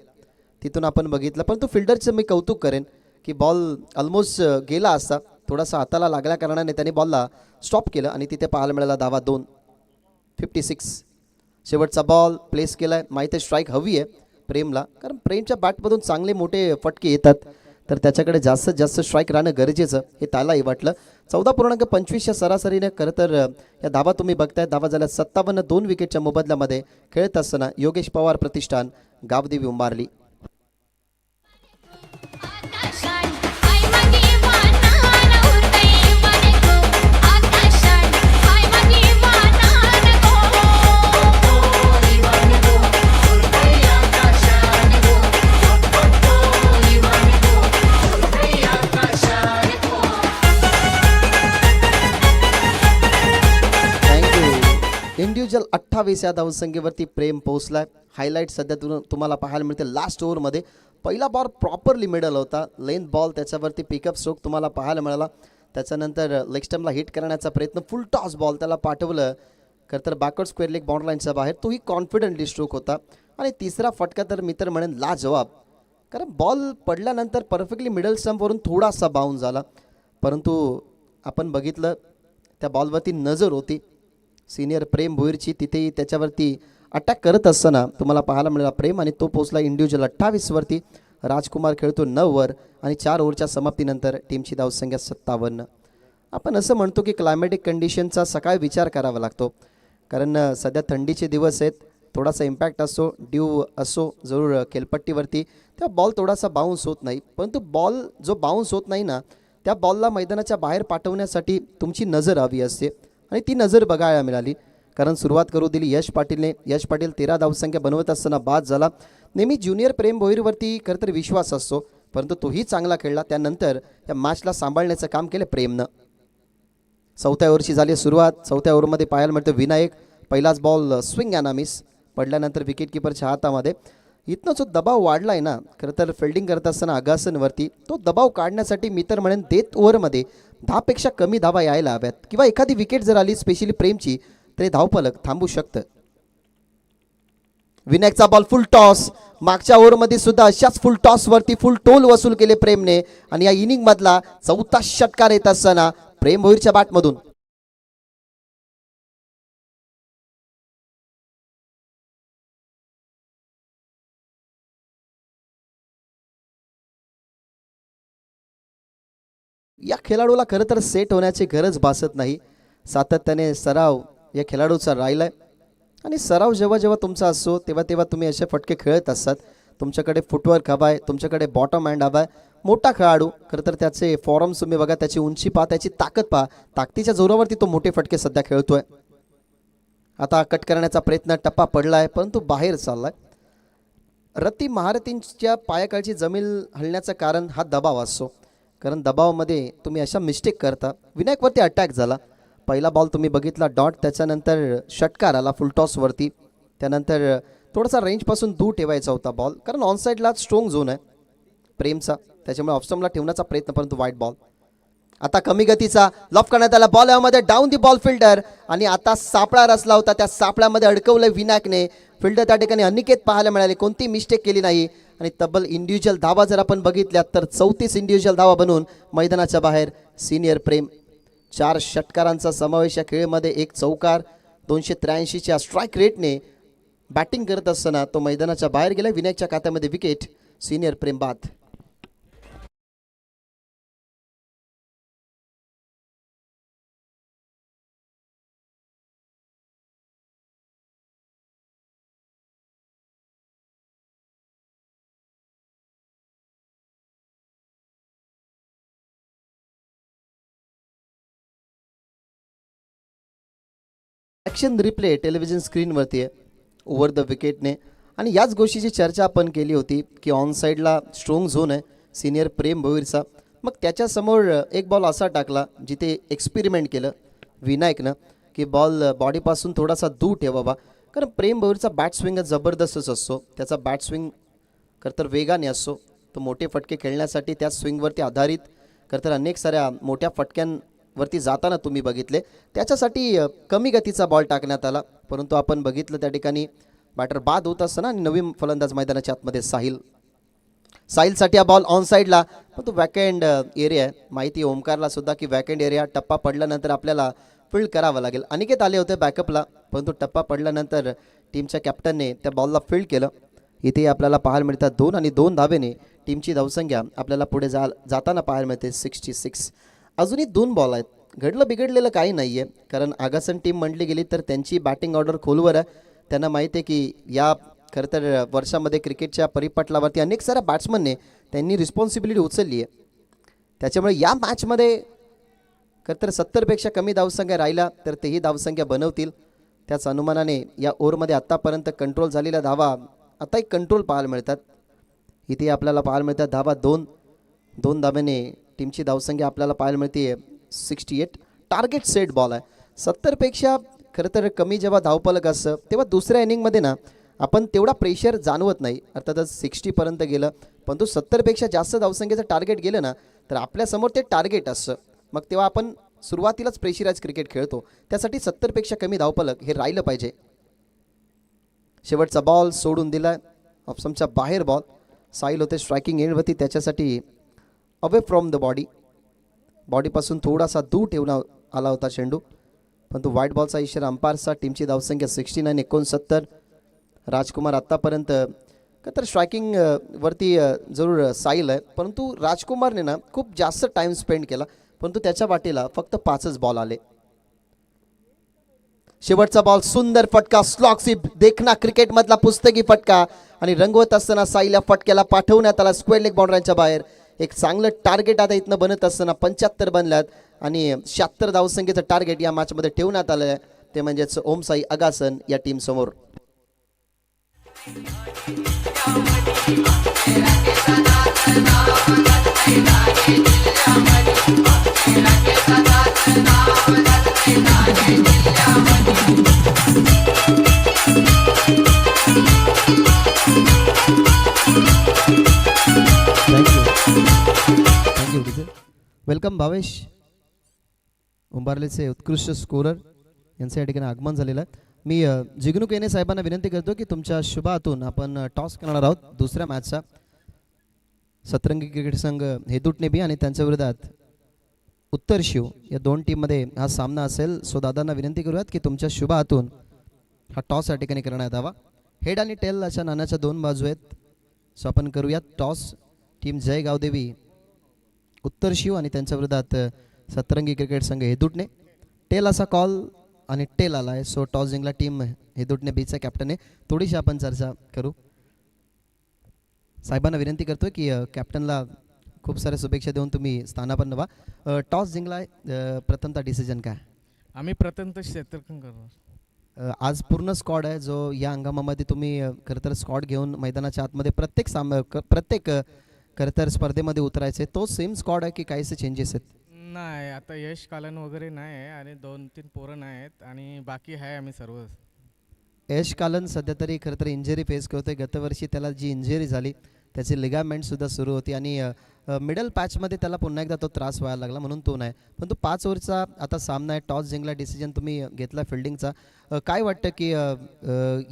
[SPEAKER 1] तिथून आपण बघितलं. पण तो फिल्डरचं मी कौतुक करेन की बॉल ऑलमोस्ट गेला असता, थोडासा हाताला लागल्या कारणाने त्याने बॉलला स्टॉप केलं आणि तिथे पाहायला मिळाला धावा 2. 56. शेवटचा बॉल प्लेस केला आहे, माहिती आहे स्ट्राईक हवी आहे, प्रेमला, कारण प्रेमच्या बॅटमधून चांगले मोठे फटके येतात, तर त्याच्याकडे जास्तीत जास्त स्ट्राईक राहणं गरजेचं हे त्यालाही वाटलं. 14.25च्या सरासरीने खरं तर या धावा तुम्ही बघताय. धावा झाल्या 57, 2 विकेटच्या मोबदल्यामध्ये खेळत असताना योगेश पवार प्रतिष्ठान गावदेवी उंबारली. इंडिव्हिज्युअल 28 या धावसंख्येवरती प्रेम पोहोचलाय. हायलाईट सध्या तुम्हाला पाहायला मिळते लास्ट ओव्हरमध्ये. पहिला बॉल प्रॉपरली मिडल होता, लेंथ बॉल, त्याच्यावरती पिकअप स्ट्रोक तुम्हाला पाहायला मिळाला. त्याच्यानंतर लेग स्टम्पला हिट करण्याचा प्रयत्न, फुल टॉस बॉल त्याला पाठवलं खरं तर बॅकवर्ड स्क्वेअर लेग बाउंड लाईनच्या बाहेर, तोही कॉन्फिडंटली स्ट्रोक होता. आणि तिसरा फटका तर मी तर म्हणेन लाजवाब, कारण बॉल पडल्यानंतर परफेक्टली मिडल स्टम्पवरून थोडासा बाउन्स झाला, परंतु आपण बघितलं त्या बॉलवरती नजर होती सिनियर प्रेम भोईरची, तिथेही त्याच्यावरती अटॅक करत असताना तुम्हाला पाहायला मिळाला प्रेम, आणि तो पोचला इंडिव्हिज्युअल 28 वरती. राजकुमार खेळतो 9 वर आणि 4 ओव्हरच्या समाप्तीनंतर टीमची धावसंख्या 57. आपण असं म्हणतो की क्लायमॅटिक कंडिशनचा सकाळी विचार करावा लागतो, कारण सध्या थंडीचे दिवस आहेत, थोडासा इम्पॅक्ट असतो, ड्यू असो जरूर खेळपट्टीवरती, तेव्हा बॉल थोडासा बाउन्स होत नाही. परंतु बॉल जो बाउन्स होत नाही ना, त्या बॉलला मैदानाच्या बाहेर पाठवण्यासाठी तुमची नजर हवी असते, आणि ती नजर बघायला मिळाली. कारण सुरुवात करू दिली यश पाटीलने. यश पाटील 13 धावसंख्या बनवत असताना बाद झाला. नेहमी ज्युनियर प्रेम भोईरवरती खरं तर विश्वास असतो, परंतु तोही चांगला खेळला. त्यानंतर या मॅचला सांभाळण्याचं काम केलं प्रेमनं. 4थ्या ओव्हरची झाली सुरुवात. 4थ्या ओव्हरमध्ये पाहायला मिळतं विनायक, पहिलाच बॉल स्विंग अँड मिस पडल्यानंतर विकेटकीपरच्या हातामध्ये. इथनं जो दबाव वाढला आहे ना खरं तर फिल्डिंग करत असताना अगासनवरती, तो दबाव काढण्यासाठी मी तर म्हणेन डेथ ओव्हरमध्ये 10पेक्षा कमी धावा यायला हव्यात, किंवा एखादी विकेट जर आली स्पेशली प्रेमची तरी धावफलक थांबू शकतं. विनायकचा बॉल फुल टॉस, मागच्या ओव्हरमध्ये सुद्धा अशाच फुल टॉसवरती फुल टोल वसूल केले प्रेमने, आणि या इनिंगमधला 4था षटकार येत असताना प्रेम भोईरच्या बॅटमधून. या खेळाडूला खरं तर सेट होण्याची गरज भासत नाही. सातत्याने सराव या खेळाडूचा राहिलाय, आणि सराव जेव्हा जेव्हा तुमचा असतो तेव्हा तेव्हा तुम्ही असे फटके खेळत असतात. तुमच्याकडे फुटवर्क हवा आहे, तुमच्याकडे बॉटम हँड हवा आहे. मोठा खेळाडू खरं तर त्याचे फॉर्म्स तुम्ही बघा, त्याची उंची पहा, त्याची ताकद पहा, ताकदीच्या जोरावरती तो मोठे फटके सध्या खेळतोय. आता कट करण्याचा प्रयत्न, टप्पा पडलाय परंतु बाहेर चाललाय. रती महारथींच्या पायाखालची जमीन हलण्याचं कारण हा दबाव असतो, कारण दबावामध्ये तुम्ही अशा मिस्टेक करता. विनायकवरती अटॅक झाला, पहिला बॉल तुम्ही बघितला डॉट, त्याच्यानंतर षटकार आला फुल टॉसवरती. त्यानंतर थोडासा रेंजपासून दूर ठेवायचा होता बॉल, कारण ऑनसाईडला स्ट्रॉंग झोन आहे प्रेमचा, त्याच्यामुळे ऑफस्टम्पला ठेवण्याचा प्रयत्न, परंतु वाईट बॉल. आता कमी गतीचा लॉफ करण्यात आला बॉल, यामध्ये डाऊन दी बॉल फिल्डर, आणि आता सापळा रचला होता, त्या सापळ्यामध्ये अडकवलंय विनायकने. फिल्डर त्या ठिकाणी अनिकेत पाहायला मिळाले, कोणती मिस्टेक केली नाही, आणि तब्बल इंडिव्हिज्युअल धावा जर आपण बघितल्या तर 34 इंडिव्हिज्युअल धावा बनवून मैदानाच्या बाहेर सिनियर प्रेम. 4 षटकारांचा समावेश या खेळीमध्ये, 1 चौकार, 283च्या स्ट्राईक रेटने बॅटिंग करत असताना तो मैदानाच्या बाहेर गेला. विनायकच्या खात्यामध्ये विकेट, सिनियर प्रेम बाद. ॲक्शन रिप्ले टेलिव्हिजन स्क्रीनवरती आहे ओव्हर द विकेटने, आणि याच गोष्टीची चर्चा आपण केली होती की ऑन साईडला स्ट्रॉंग झोन आहे सिनियर प्रेम भोईरचा. मग त्याच्यासमोर एक बॉल असा टाकला जिथे एक्सपेरिमेंट केलं विनायकनं की बॉल बॉडीपासून थोडासा दूर ठेवावा, कारण प्रेम भोईरचा बॅट स्विंग जबरदस्तच असतो, त्याचा बॅट स्विंग खरं तर वेगाने असतो. तो मोठे फटके खेळण्यासाठी त्या स्विंगवरती आधारित खरं तर अनेक साऱ्या मोठ्या फटक्यांवरती जाताना तुम्ही बघितले, त्याच्यासाठी कमी गतीचा बॉल टाकण्यात आला. परंतु आपण बघितलं त्या ठिकाणी बॅटर बाद होत असताना आणि नवीन फलंदाज मैदानाच्या आतमध्ये साहिलसाठी हा बॉल ऑन साईडला, पण तो वॅकेंड एरिया आहे. माहिती ओमकारला सुद्धा की वॅकेंड एरिया टप्पा पडल्यानंतर आपल्याला फील्ड करावं लागेल. अनिकेत आले होते बॅकअपला, परंतु टप्पा पडल्यानंतर टीमच्या कॅप्टनने त्या बॉलला फील्ड केलं. इथे आपल्याला पाहायला मिळतात 2 आणि 2 धावेने टीमची धावसंख्या आपल्याला पुढे जाताना पाहायला मिळते 66. अजूनही 2 बॉल आहेत. घडलं बिघडलेलं काही नाही आहे, कारण आगासन टीम म्हटली गेली तर त्यांची बॅटिंग ऑर्डर खोलवर आहे. त्यांना माहिती आहे की या खरं तर वर्षामध्ये क्रिकेटच्या परिपटलावरती अनेक साऱ्या बॅट्समनने त्यांनी रिस्पॉन्सिबिलिटी उचलली आहे. त्याच्यामुळे या मॅचमध्ये खरं तर 70पेक्षा कमी धावसंख्या राहिला तर तेही धावसंख्या बनवतील. त्याच अनुमानाने या ओव्हरमध्ये आत्तापर्यंत कंट्रोल झालेल्या धावा आता एक कंट्रोल पाहायला मिळतात. इथे आपल्याला पाहायला मिळतात धावा 2 धाब्याने टीमची धावसंख्या आपल्याला पाहायला मिळते 68. टार्गेट सेट बॉल आहे. 70पेक्षा खरं तर कमी जेव्हा धावफलक असतं तेव्हा दुसऱ्या इनिंगमध्ये ना आपण तेवढा प्रेशर जाणवत नाही. अर्थातच 60पर्यंत गेलं, परंतु 70पेक्षा जास्त धावसंख्येचं टार्गेट गेलं ना तर आपल्यासमोर ते टार्गेट असतं. मग तेव्हा आपण सुरुवातीलाच प्रेशराइज क्रिकेट खेळतो. त्यासाठी 70पेक्षा कमी धावफलक हे राहिलं पाहिजे. शेवटचा बॉल सोडून दिला, ऑप्शनच्या बाहेर बॉल. साईल होते स्ट्रायकिंग एंडवरती, त्याच्यासाठी अवे फ्रॉम द बॉडीपासून थोडासा दूर ठेवला आला होता चेंडू, परंतु व्हाईट बॉलचा इशारा अंपायरचा. टीमची धावसंख्या 69. राजकुमार आत्तापर्यंत तर स्ट्रायकिंग वरती जरूर साईल आहे, परंतु राजकुमारने ना खूप जास्त टाईम स्पेंड केला, परंतु त्याच्या वाटेला फक्त 5च बॉल आले. शेवटचा बॉल, सुंदर फटका, स्लॉग स्वीप, देखना क्रिकेटमधला पुस्तकी फटका आणि रंगवत असताना साईला फटक्याला पाठवण्यात आला स्क्वेअर लेग बाउंड्रीच्या बाहेर. एक चांगलं टार्गेट आता इथनं बनत असताना 75 बनल्यात आणि 76 धावसंख्येचं टार्गेट या मॅचमध्ये ठेवण्यात आलं आहे, ते म्हणजेच ओम साई अगासन या टीम समोर. थँक्यू. वेलकम भावेश, उंबारलेचे उत्कृष्ट स्कोरर यांचं या ठिकाणी आगमन झालेलं आहे. मी जिग्नू केने साहेबांना विनंती करतो की तुमच्या शुभ हातून आपण टॉस करणार आहोत दुसऱ्या मॅचचा. सतरंगी क्रिकेट संघ हेदुटने बी आणि त्यांच्या विरोधात उत्तर शिव या 2 टीममध्ये हा सामना असेल. सो दादांना विनंती करूयात की तुमच्या शुभ हातून हा टॉस या ठिकाणी करण्यात यावा. हेड आणि टेल अशा नाण्याच्या 2 बाजू आहेत. सो आपण करूयात टॉस. टीम जय गावदेवी उत्तर शिव आणि त्यांच्या विरोधात सतरंगी क्रिकेट संघ हेदुटने. टेल असा कॉल आणि टेल आला आहे. सो टॉस जिंकला टीम हेदुटने बीचा कॅप्टन आहे. थोडीशी आपण चर्चा करू. साहेबांना विनंती करतो की कॅप्टनला खूप साऱ्या शुभेच्छा देऊन तुम्ही स्थानापन्न व्हा. टॉस जिंकला आहे, प्रथमतः डिसिजन काय?
[SPEAKER 2] आम्ही प्रथमतः क्षेत्ररक्षण करणार.
[SPEAKER 1] आज पूर्ण स्क्वॉड आहे जो या हंगामामध्ये तुम्ही खरं तर स्क्वॉड घेऊन मैदानाच्या आतमध्ये प्रत्येक खरं तर स्पर्धेमध्ये उतरायचे. तो सेम स्क्वॉड आहे की काहीसे चेंजेस आहेत?
[SPEAKER 2] नाही, आता यश कालन वगैरे नाही आहे आणि 2-3 पोरं नाही आहेत आणि बाकी आहे आम्ही सर्व.
[SPEAKER 1] यश कालन सध्या तरी खरं तर इंजरी फेस करतोय. गतवर्षी त्याला जी इंजरी झाली त्याची लिगामेंटसुद्धा सुरू होती आणि मिडल पॅचमध्ये त्याला पुन्हा एकदा तो त्रास व्हायला लागला, म्हणून तो नाही. परंतु 5 ओव्हरचा आता सामना आहे. टॉस जिंकला, डिसिजन तुम्ही घेतला फिल्डिंगचा. काय वाटतं की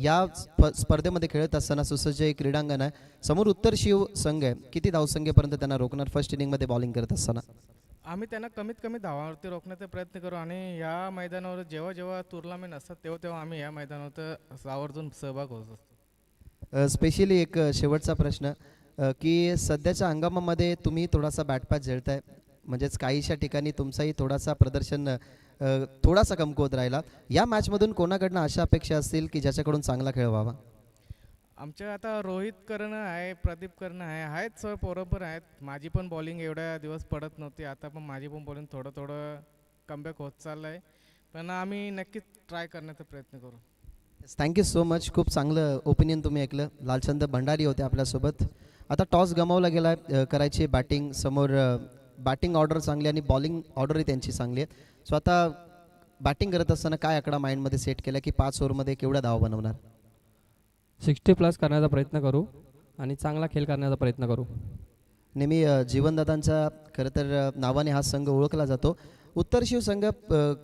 [SPEAKER 1] या स्पर्धेमध्ये खेळत असताना सुसज्ज एक क्रीडांगण आहे, समोर उत्तर शिव संघ आहे, किती धावसंख्येपर्यंत त्यांना रोखणार फर्स्ट इनिंगमध्ये बॉलिंग करत असताना?
[SPEAKER 2] आम्ही त्यांना कमीत कमी धावावरती रोखण्याचा प्रयत्न करू आणि या मैदानावर जेव्हा जेव्हा टुर्नामेंट असतात तेव्हा आम्ही या मैदानावर आवर्जून सहभाग होत असतो.
[SPEAKER 1] स्पेशली एक शेवटचा प्रश्न की सध्याच्या हंगामामध्ये तुम्ही थोडासा बॅटपॅच झेलताय, म्हणजेच काहीशा ठिकाणी तुमचाही थोडासा प्रदर्शन थोडासा कमकुवत राहिला. या मॅचमधून कोणाकडनं अशा अपेक्षा असतील की ज्याच्याकडून चांगला खेळ व्हावा?
[SPEAKER 2] आमच्या आता रोहित कर्ण आहे, प्रदीप कर्ण आहे, आहेत सर पोरं पण आहेत. माझी पण बॉलिंग एवढ्या दिवस पडत नव्हती, आता पण माझी पण बॉलिंग थोडं कमबॅक होत चाललं आहे, पण आम्ही नक्कीच ट्राय करण्याचा प्रयत्न करू.
[SPEAKER 1] Thank you so much. खूप चांगलं ओपिनियन तुम्ही ऐकलं. लालचंद भंडारी होते आपल्यासोबत. आता टॉस गमावला गेला, करायची बॅटिंग. समोर बॅटिंग ऑर्डर चांगली आणि बॉलिंग ऑर्डरही त्यांची चांगली आहे. सो आता बॅटिंग करत असताना काय आकडा माइंडमध्ये सेट केला की 5 ओव्हरमध्ये केवढा धाव बनवणार?
[SPEAKER 3] 60+ करण्याचा प्रयत्न करू आणि चांगला खेळ करण्याचा प्रयत्न करू.
[SPEAKER 1] नेहमी जीवनदादांच्या खरं तर नावाने हा संघ ओळखला जातो. उत्तर शिव संघ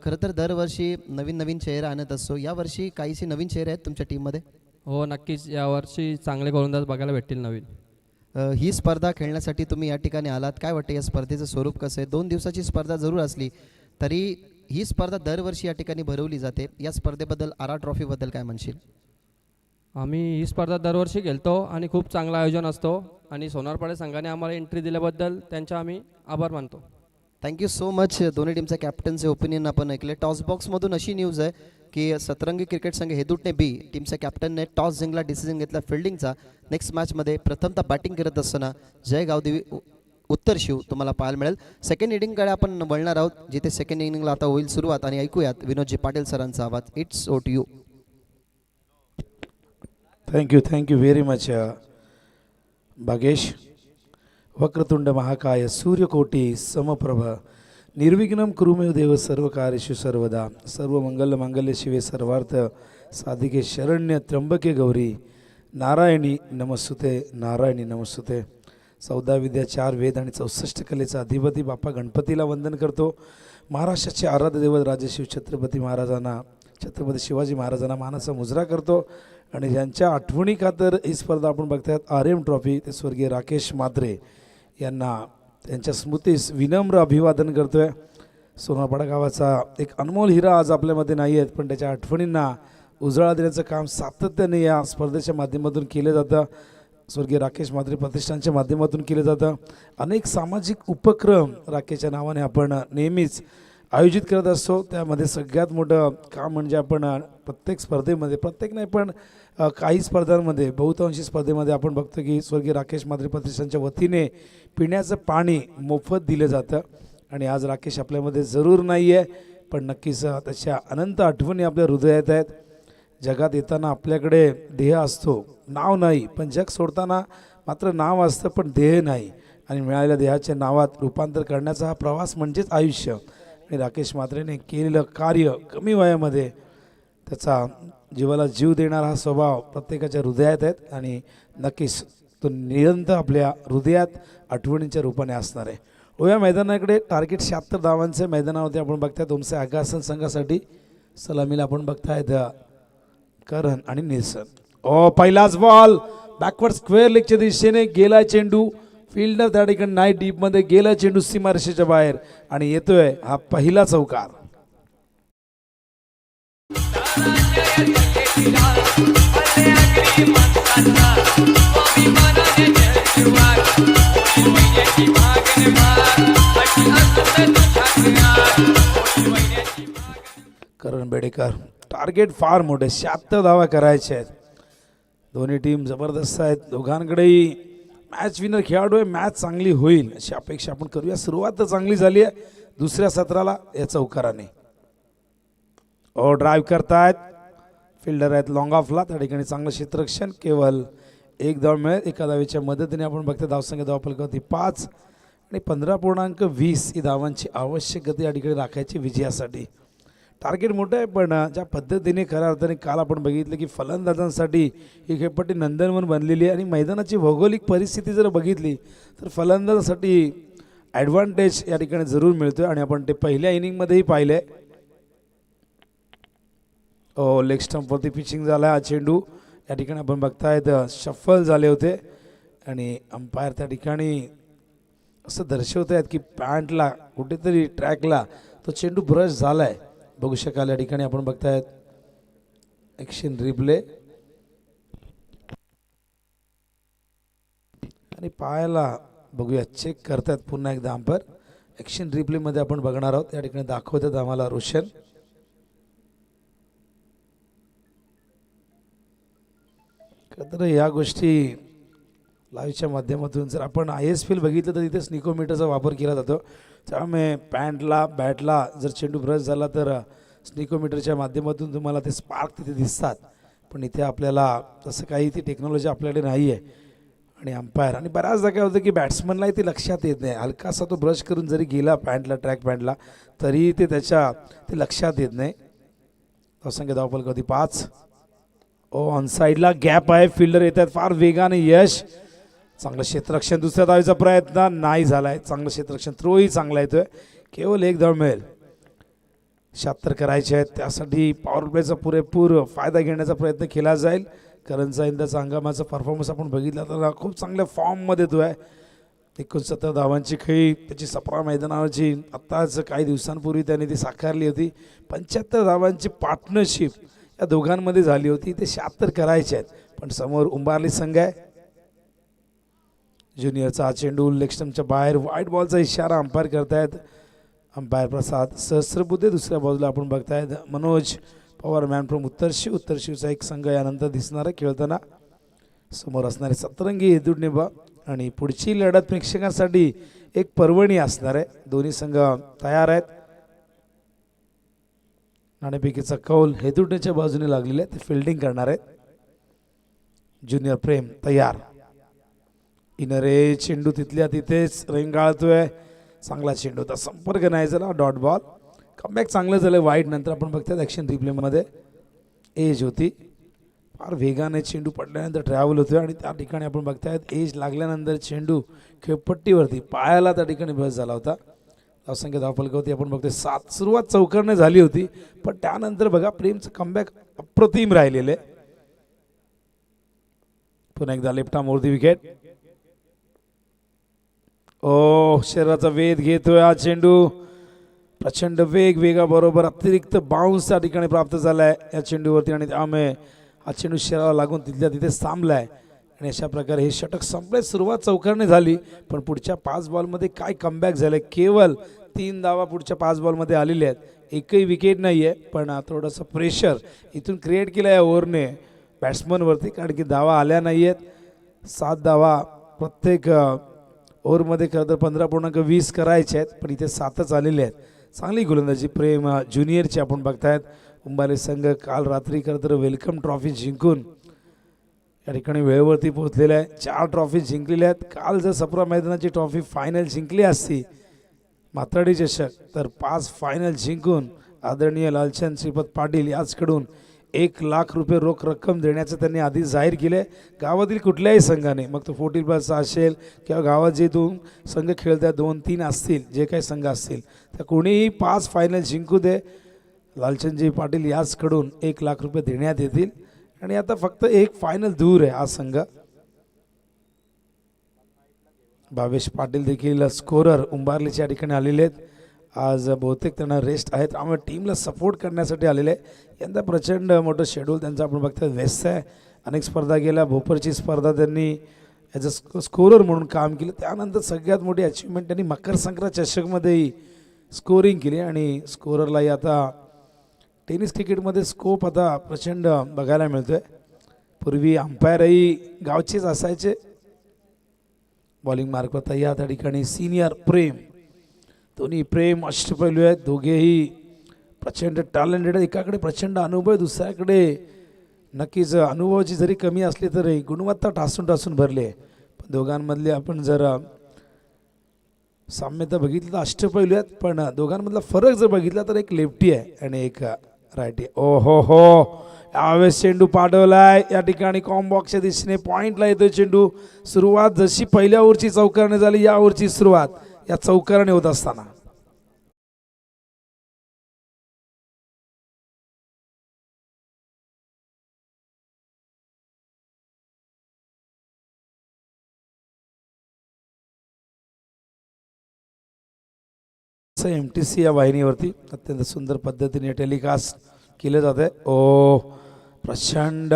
[SPEAKER 1] खरं तर दरवर्षी नवीन चेहरा आणत असतो. यावर्षी काहीशी नवीन चेहरे आहेत तुमच्या टीममध्ये?
[SPEAKER 3] हो, नक्कीच यावर्षी चांगले गोलंदाज बघायला भेटतील नवीन.
[SPEAKER 1] ही स्पर्धा खेळण्यासाठी तुम्ही या ठिकाणी आलात. काय वाटतं या स्पर्धेचं स्वरूप कसं आहे? 2 दिवसाची स्पर्धा जरूर असली तरी ही स्पर्धा दरवर्षी या ठिकाणी भरवली जाते. या स्पर्धेबद्दल, आरा ट्रॉफीबद्दल काय म्हणशील?
[SPEAKER 3] आम्ही ही स्पर्धा दरवर्षी खेळतो आणि खूप चांगलं आयोजन असतो आणि सोनारपाडे संघाने आम्हाला एंट्री दिल्याबद्दल त्यांचे आम्ही आभार मानतो.
[SPEAKER 1] Thank you so much. दोन्ही टीमच्या कॅप्टनचे ओपिनियन आपण ऐकले. टॉस बॉक्समधून अशी न्यूज आहे की सतरंगी क्रिकेट संघ हेदुटणे बी टीमच्या कॅप्टनने टॉस जिंकला, डिसिजन घेतला फिल्डिंगचा. नेक्स्ट मॅचमध्ये प्रथमतः बॅटिंग करत असताना जय गावदेवी उत्तर शिव तुम्हाला पाहायला मिळेल. सेकंड इनिंगकडे आपण वळणार आहोत, जिथे सेकंड इनिंगला आता होईल सुरुवात आणि ऐकूयात विनोदजी पाटील सरांचा आवाज. It's over to you.
[SPEAKER 4] Thank you very much Bhagesh. वक्रतुंड महाकाय सूर्यकोटी समप्रभ निर्विघ्नं कुरुमे देव सर्व कार्येषु सर्वदा सर्व मंगल मांगल्य शिवे सर्वार्थ साधिके शरण्य त्र्यंबके गौरी नारायणी नमस्तुते नारायणी नमस्तुते. 14 विद्या 4 वेद आणि 64 कलेचा अधिपती बाप्पा गणपतीला वंदन करतो. महाराष्ट्राचे आराध्य दैवत राजशिव छत्रपती महाराजांना, छत्रपती शिवाजी महाराजांना मानाचा मुजरा करतो. आणि ज्यांच्या आठवणी खातर ही स्पर्धा आपण बघतायत RM ट्रॉफी, ते स्वर्गीय राकेश म्हात्रे यांना त्यांच्या स्मृतीस विनम्र अभिवादन करतोय. सोनारपाडा गावाचा एक अनमोल हिरा आज आपल्यामध्ये नाही आहेत, पण त्याच्या आठवणींना उजाळा देण्याचं काम सातत्याने या स्पर्धेच्या माध्यमातून केलं जातं. स्वर्गीय राकेश म्हात्रे प्रतिष्ठानच्या माध्यमातून केलं जातं. अनेक सामाजिक उपक्रम राकेशच्या नावाने आपण नेहमीच आयोजित करत असतो. त्यामध्ये सगळ्यात मोठं काम म्हणजे आपण प्रत्येक स्पर्धेमध्ये, प्रत्येक नाही पण काही स्पर्धांमध्ये, बहुतांशी स्पर्धेमध्ये आपण बघतो की स्वर्गीय राकेश म्हात्रे प्रतिष्ठानच्या वतीने पिण्याचं पाणी मोफत दिलं जातं. आणि आज राकेश आपल्यामध्ये जरूर नाही आहे, पण नक्कीच त्याच्या अनंत आठवणी आपल्या हृदयात आहेत. जगात येताना आपल्याकडे देह असतो, नाव नाही, पण जग सोडताना मात्र नाव असतं पण देह नाही. आणि मिळालेल्या देहाच्या नावात रूपांतर करण्याचा हा प्रवास म्हणजेच आयुष्य. आणि राकेश म्हात्रेने केलेलं कार्य कमी वयामध्ये, त्याचा जीवाला जीव देणारा हा स्वभाव प्रत्येकाच्या हृदयात आहेत आणि नक्कीच तो निरंतर आपल्या हृदयात आठवणींच्या रूपाने असणार आहे. या मैदानाकडे टार्गेट 76 धावांचे मैदानावरती आपण बघतायत. ओमसे आगासन संघासाठी सलामीला आपण बघतायत करण आणि निल्सन. पहिलाच बॉल बॅकवर्ड स्क्वेअर लेगच्या दिशेने गेला चेंडू. फिल्डर त्या ठिकाणी नाही, डीपमध्ये गेला चेंडू सीमारेषेच्या बाहेर आणि येतोय हा पहिला चौकार. करण बेडेकर, टार्गेट फार मोठे, 76 धावा करायचे आहेत. दोन्ही टीम जबरदस्त आहेत. दोघांकडेही मॅच विनर खेळाडू आहे. मॅच चांगली होईल अशी अपेक्षा आपण करूया. सुरुवात तर चांगली झाली आहे दुसऱ्या सत्राला या चौकाराने. ड्राईव्ह करतायत, फिल्डर आहेत लॉंग ऑफला, त्या ठिकाणी चांगलं क्षेत्ररक्षण. केवळ 1 धाव मिळेल. एका धावेच्या मदतीने आपण बघतो धावसंख्या धावफलकावरती 5 आणि 15.20 ही धावांची आवश्यक गती या ठिकाणी राखायची विजयासाठी. टार्गेट मोठं आहे, पण ज्या पद्धतीने खऱ्या अर्थाने काल आपण बघितलं की फलंदाजांसाठी ही खेळपट्टी नंदनवन बनलेली आहे. आणि मैदानाची भौगोलिक परिस्थिती जर बघितली तर फलंदाजांसाठी ॲडव्हान्टेज या ठिकाणी जरूर मिळतोय. आणि आपण ते पहिल्या इनिंगमध्येही पाहिलं आहे. लेग स्टंपवरती पिचिंग झाला हा चेंडू. या ठिकाणी आपण बघतायत शफल झाले होते आणि अंपायर त्या ठिकाणी असं दर्शवत आहेत की पॅन्टला कुठेतरी ट्रॅकला तो चेंडू ब्रश झाला आहे. बघू शकाल या ठिकाणी आपण बघतायत ॲक्शन रिप्ले. आणि पायाला बघूया, चेक करतायत पुन्हा एकदा अंपायर. ॲक्शन रिप्लेमध्ये आपण बघणार आहोत. या ठिकाणी दाखवतात आम्हाला रोशन. तर या गोष्टी लाईव्हच्या माध्यमातून जर आपण ISPL बघितलं तर तिथे स्निकोमीटरचा वापर केला जातो. त्यामुळे पॅन्टला बॅटला जर चेंडू ब्रश झाला तर स्निकोमीटरच्या माध्यमातून तुम्हाला ते स्पार्क तिथे दिसतात. पण इथे आपल्याला तसं काही ती टेक्नॉलॉजी आपल्याकडे नाही आहे. आणि अंपायर आणि बऱ्याचदा काय होतं की बॅट्समनलाही ते लक्षात येत नाही. हलकासा तो ब्रश करून जरी गेला पॅन्टला, ट्रॅक पॅन्टला, तरी ते ते लक्षात येत नाही. धावसंख्या धावफलकावरती 5. ऑन साईडला गॅप आहे. फिल्डर येत आहेत फार वेगाने. यश, चांगलं क्षेत्ररक्षण. दुसऱ्या धावेचा प्रयत्न नाही झाला आहे. चांगलं क्षेत्ररक्षण. थ्रोही चांगला येतोय. केवळ 1 धाव मिळेल. 76 करायचे आहेत. त्यासाठी पॉवर प्लेचा पुरेपूर फायदा घेण्याचा प्रयत्न केला जाईल. करणचा इंदाचा हंगामाचा परफॉर्मन्स आपण बघितला तर खूप चांगल्या फॉर्ममध्ये तो आहे. 69 धावांची खेळी त्याची सप्रा मैदानावरची आत्ताच काही दिवसांपूर्वी त्याने ती साकारली होती. 75 धावांची पार्टनरशिप या दोघांमध्ये झाली होती. ते 76 करायचे आहेत, पण समोर उंबारली संघ आहे. ज्युनियरचा हा चेंडू लेग स्टंपच्या बाहेर, व्हाईट बॉलचा इशारा अंपायर करतायत अंपायर प्रसाद सहस्रबुद्धे. दुसऱ्या बाजूला आपण बघतायत मनोज पवार मॅन फ्रॉम उत्तरशिव. उत्तरशिवचा एक संघ यानंतर दिसणार आहे खेळताना. समोर असणारे सतरंगी हेदुडनेबा आणि पुढची लढत प्रेक्षकांसाठी एक पर्वणी असणार आहे. दोन्ही संघ तयार आहेत. नाणेफेकीचा कौल हेदुडनेच्या बाजूने लागलेला आहे, ते फिल्डिंग करणार आहेत. ज्युनियर प्रेम तयार. इनरे चेंडू तिथल्या तिथेच रेंगाळतोय. चांगला चेंडू होता, संपर्क नाही झाला, डॉट बॉल. कमबॅक चांगलं झालं वाईट. नंतर आपण बघतोय ॲक्शन रिप्लेमध्ये एज होती. फार वेगाने चेंडू पडल्यानंतर ट्रॅव्हल होतोय आणि त्या ठिकाणी आपण बघतायत एज लागल्यानंतर चेंडू खेळपट्टीवरती पायाला त्या ठिकाणी बस झाला होता. धावसंख्या धावफलकावरती आपण बघतोय 7. सुरुवात चौकारने झाली होती, पण त्यानंतर बघा प्रेमचं कमबॅक अप्रतिम राहिलेलं आहे. पुन्हा एकदा लेफ्ट आर्म वरती विकेट. शरीराचा वेध घेतोय हा चेंडू. प्रचंड वेगाबरोबर अतिरिक्त बाउन्स त्या ठिकाणी प्राप्त झालाय या चेंडूवरती आणि त्यामुळे हा चेंडू शरीराला लागून तिथल्या तिथे थांबलाय आणि अशा प्रकारे हे षटक संपले. सुरुवात चौकारने झाली, पण पुढच्या 5 बॉलमध्ये काय कमबॅक झालंय. केवळ 3 धावा पुढच्या 5 बॉलमध्ये आलेल्या आहेत. एकही विकेट नाही आहे, पण थोडंसं प्रेशर इथून क्रिएट केलं या ओव्हरने बॅट्समनवरती, कारण की धावा आल्या नाही आहेत. 7 धावा प्रत्येक ओव्हरमध्ये खरं तर 15.20 करायचे आहेत, पण इथे 7च आलेले आहेत. चांगली गोलंदाजी प्रेम ज्युनियरची आपण बघतायत. उंबाले संघ काल रात्री खरं तर वेलकम ट्रॉफी जिंकून या ठिकाणी वेळेवरती पोहोचलेले आहे. 4 ट्रॉफी जिंकलेल्या आहेत. काल जर सप्रा मैदानाची ट्रॉफी फायनल जिंकली असती मात्राडी चषक, तर 5 फायनल जिंकून आदरणीय लालचंद श्रीपत पाटील याचकडून 1 लाख रुपये रोख रक्कम देण्याचं त्यांनी आधी जाहीर केले. गावातील कुठल्याही संघाने, मग तो 40+ असेल किंवा गावात जे 2 संघ खेळतात 2-3 असतील, जे काही संघ असतील, तर कोणीही 5 फायनल जिंकू दे, लालचंदजी पाटील याचकडून 1 लाख रुपये देण्यात येतील. आणि आता फक्त 1 फायनल दूर आहे हा संघ. भावेश पाटील देखील स्कोरर उंबारलीच्या ठिकाणी आलेले आहेत. आज बहुतेक त्यांना रेस्ट आहेत, त्यामुळे टीमला सपोर्ट करण्यासाठी आलेले आहे. यंदा प्रचंड मोठं शेड्यूल त्यांचं आपण बघतोय. वेस्ट आहे, अनेक स्पर्धा गेल्या. भोपरची स्पर्धा त्यांनी ॲज अ स्कोरर म्हणून काम केलं. त्यानंतर सगळ्यात मोठी अचिव्हमेंट त्यांनी मकर संक्रांत चषकमध्येही स्कोरिंग केली आणि स्कोररलाही आता टेनिस क्रिकेटमध्ये स्कोप आता प्रचंड बघायला मिळतोय. पूर्वी अंपायरही गावचेच असायचे. बॉलिंग मार्कवर तयार त्या ठिकाणी सिनियर प्रेम. दोन्ही प्रेम अष्टपैलू आहेत. दोघेही प्रचंड टॅलेंटेड आहेत. एकाकडे प्रचंड अनुभव आहे, दुसऱ्याकडे नक्कीच अनुभवाची जरी कमी असली तरी गुणवत्ता ठासून भरली आहे. पण दोघांमधले आपण जर साम्यता बघितली तर अष्टपैलू आहेत, पण दोघांमधला फरक जर बघितला तर एक लेफ्टी आहे आणि एक रायटी. हो यावेळेस चेंडू पाठवलाय या ठिकाणी कॉम्बॉक्सच्या दिशेने. पॉइंटला येतोय चेंडू. सुरुवात जशी पहिल्या ओव्हरची चौकारने झाली, या ओव्हरची सुरुवात या चौकाराने होत असताना MTC या वाहिनीवरती अत्यंत सुंदर पद्धतीने टेलिकास्ट केलं जात आहे. प्रचंड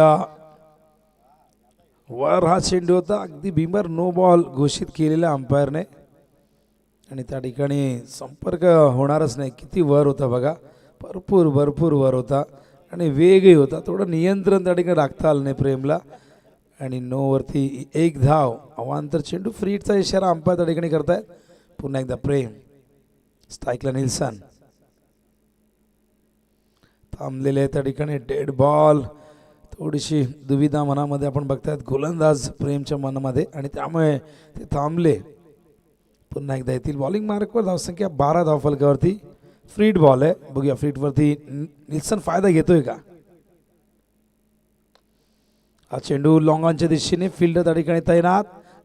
[SPEAKER 4] वर हा चेंडू होता, अगदी भीमर नो बॉल घोषित केलेला अंपायरने आणि त्या ठिकाणी संपर्क होणारच नाही. किती वर होता बघा, भरपूर वर होता आणि वेगही होता. थोडं नियंत्रण त्या ठिकाणी राखता आलं नाही प्रेमला आणि नोवरती 1 धाव. अवांतर चेंडू, फ्रीटचा इशारा अंपायर त्या ठिकाणी करतायत. पुन्हा एकदा प्रेम. स्ट्राईकला निल्सन थांबलेले आहे त्या ठिकाणी. Dead ball. थोडीशी दुविधा मनामध्ये आपण बघतायत गोलंदाज प्रेमच्या मनामध्ये आणि त्यामुळे ते थांबले. पुन्हा एकदा येतील बॉलिंग मार्कवर. धावसंख्या 12 धावफलकावरती. फ्रीट बॉल आहे, बघूया फ्रीटवरती निल्सन फायदा घेतोय का. हा चेंडू लॉंग ऑनच्या दिशेने. फिल्डर त्या ठिकाणी तैनात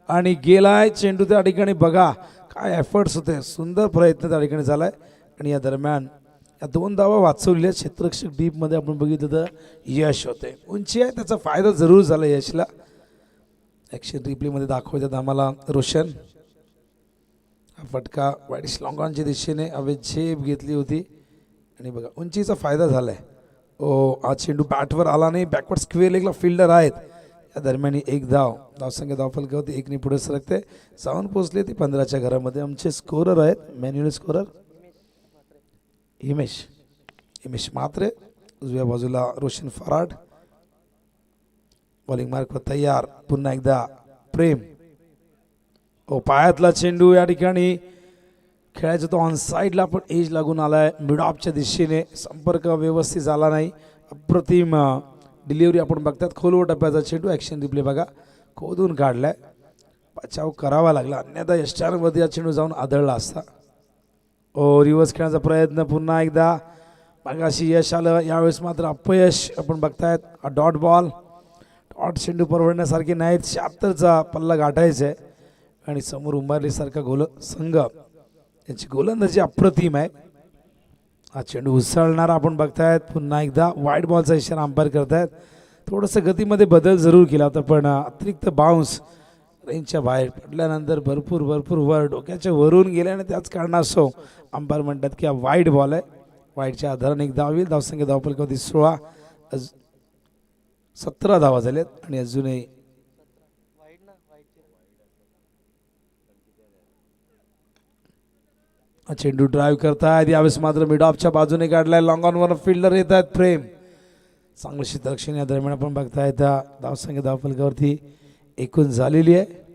[SPEAKER 4] आणि गेलाय चेंडू त्या ठिकाणी. बघा काय एफर्ट्स होते, सुंदर प्रयत्न त्या ठिकाणी झालाय आणि या दरम्यान या 2 धावा वाचवलेल्या. क्षेत्ररक्षक डीपमध्ये आपण बघितलं तर यश होते. उंची आहे, त्याचा फायदा जरूर झाला यशला. ॲक्शन रिप्लेमध्ये दाखवतात आम्हाला रोशन. हा फटका वाईट लॉंग ऑनच्या दिशेने हवेत झेप घेतली होती आणि बघा उंचीचा फायदा झाला आहे. हा चेंडू बॅटवर आला नाही, बॅकवर्ड स्क्वेअर लेगला फिल्डर आहेत. या दरम्यान एक धावसंख्या धावफलकावरती 1 पुढे सरकते. जाऊन पोहोचले ते 15च्या घरामध्ये. आमचे स्कोरर आहेत, मॅन्युअल स्कोरर हिमेश म्हात्रे, उजव्या बाजूला रोशन फराड. बॉलिंग मार्कवर तयार. पुन्हा एकदा प्रेम. पायातला चेंडू या ठिकाणी खेळायचा तो ऑन साईडला, पण एज लागून आलाय मिड ऑफच्या दिशेने. संपर्क व्यवस्थित झाला नाही. अप्रतिम डिलिव्हरी आपण बघतात. खोलवर टप्प्याचा चेंडू. ॲक्शन रिप्ले बघा, खोदून काढलाय. बचाव करावा लागला, अन्यथा यष्टांमध्ये हा चेंडू जाऊन आदळला असता. रिव्हर्स खेळण्याचा प्रयत्न पुन्हा एकदा. मागाशी यश आलं, यावेळेस मात्र अपयश आपण बघतायत. हा डॉट बॉल. डॉट चेंडू परवडण्यासारखे नाहीत. 76चा पल्ला गाठायचा आहे आणि समोर उंबारलीसारखा संघ यांची गोलंदाजी अप्रतिम आहे. हा चेंडू उसळणारा आपण बघतायत. पुन्हा एकदा वाईट बॉलचा इशारा अंपायर करतायत. थोडंसं गतीमध्ये बदल जरूर केला होता, पण अतिरिक्त बाउन्स रेंजच्या बाहेर पडल्यानंतर भरपूर वर डोक्याच्या वरून गेल्याने त्याच कारणास्तव अंपायर म्हणतात की हा वाईट बॉल आहे. वाईटच्या आधाराने एक धाव होईल. धावसंख्या धावफलकावरती 17 धावा झाल्यात आणि अजूनही चेंडू ड्राईव्ह करतायत. यावेळेस मात्र मिड ऑफच्या बाजूने काढलाय. लॉंग ऑनवर फिल्डर येत आहेत. प्रेम चांगलं क्षेत्ररक्षण या दरम्यान आपण बघतायत. धावसंख्या धावफलकावरती एकूण झालेली आहे.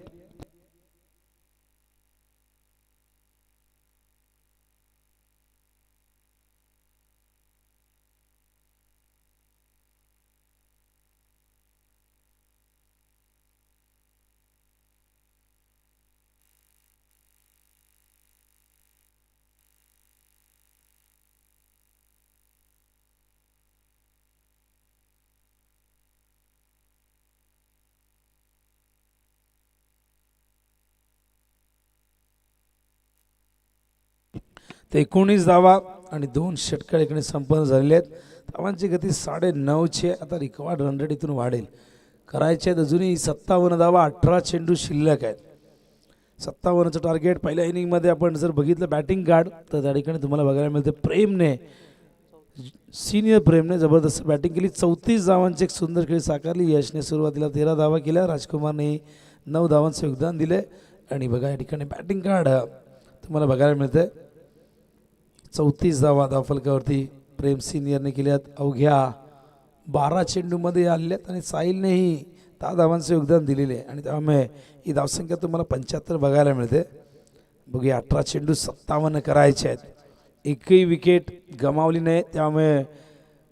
[SPEAKER 4] ते 19 धावा आणि 2 षटकार इकडे संपन्न झालेले आहेत. धावांची गती 9.5ची आहे. आता रिकॉर्ड रन रेट इथून वाढेल. करायचे आहेत अजूनही 57 धावा. 18 चेंडू शिल्लक आहेत. 57चं टार्गेट. पहिल्या इनिंगमध्ये आपण जर बघितलं बॅटिंग कार्ड तर त्या ठिकाणी तुम्हाला बघायला मिळते प्रेमने, सिनियर प्रेमने जबरदस्त बॅटिंग केली. 34 धावांची एक सुंदर खेळी साकारली. यशने सुरुवातीला 13 धावा केल्या. राजकुमारने 9 धावांचं योगदान दिले. आणि बघा या ठिकाणी बॅटिंग कार्ड तुम्हाला बघायला मिळते. 34 धावा धावफलकावरती प्रेम सिनियरने केल्यात. अवघ्या 12 चेंडूमध्ये आलेल्यात आणि साहिलनेही 10 धावांचं योगदान दिलेले आहे आणि त्यामुळे ही धावसंख्या तुम्हाला 75 बघायला मिळते. बघूया 18 चेंडू 57 करायचे आहेत. एकही विकेट गमावली नाही. त्यामुळे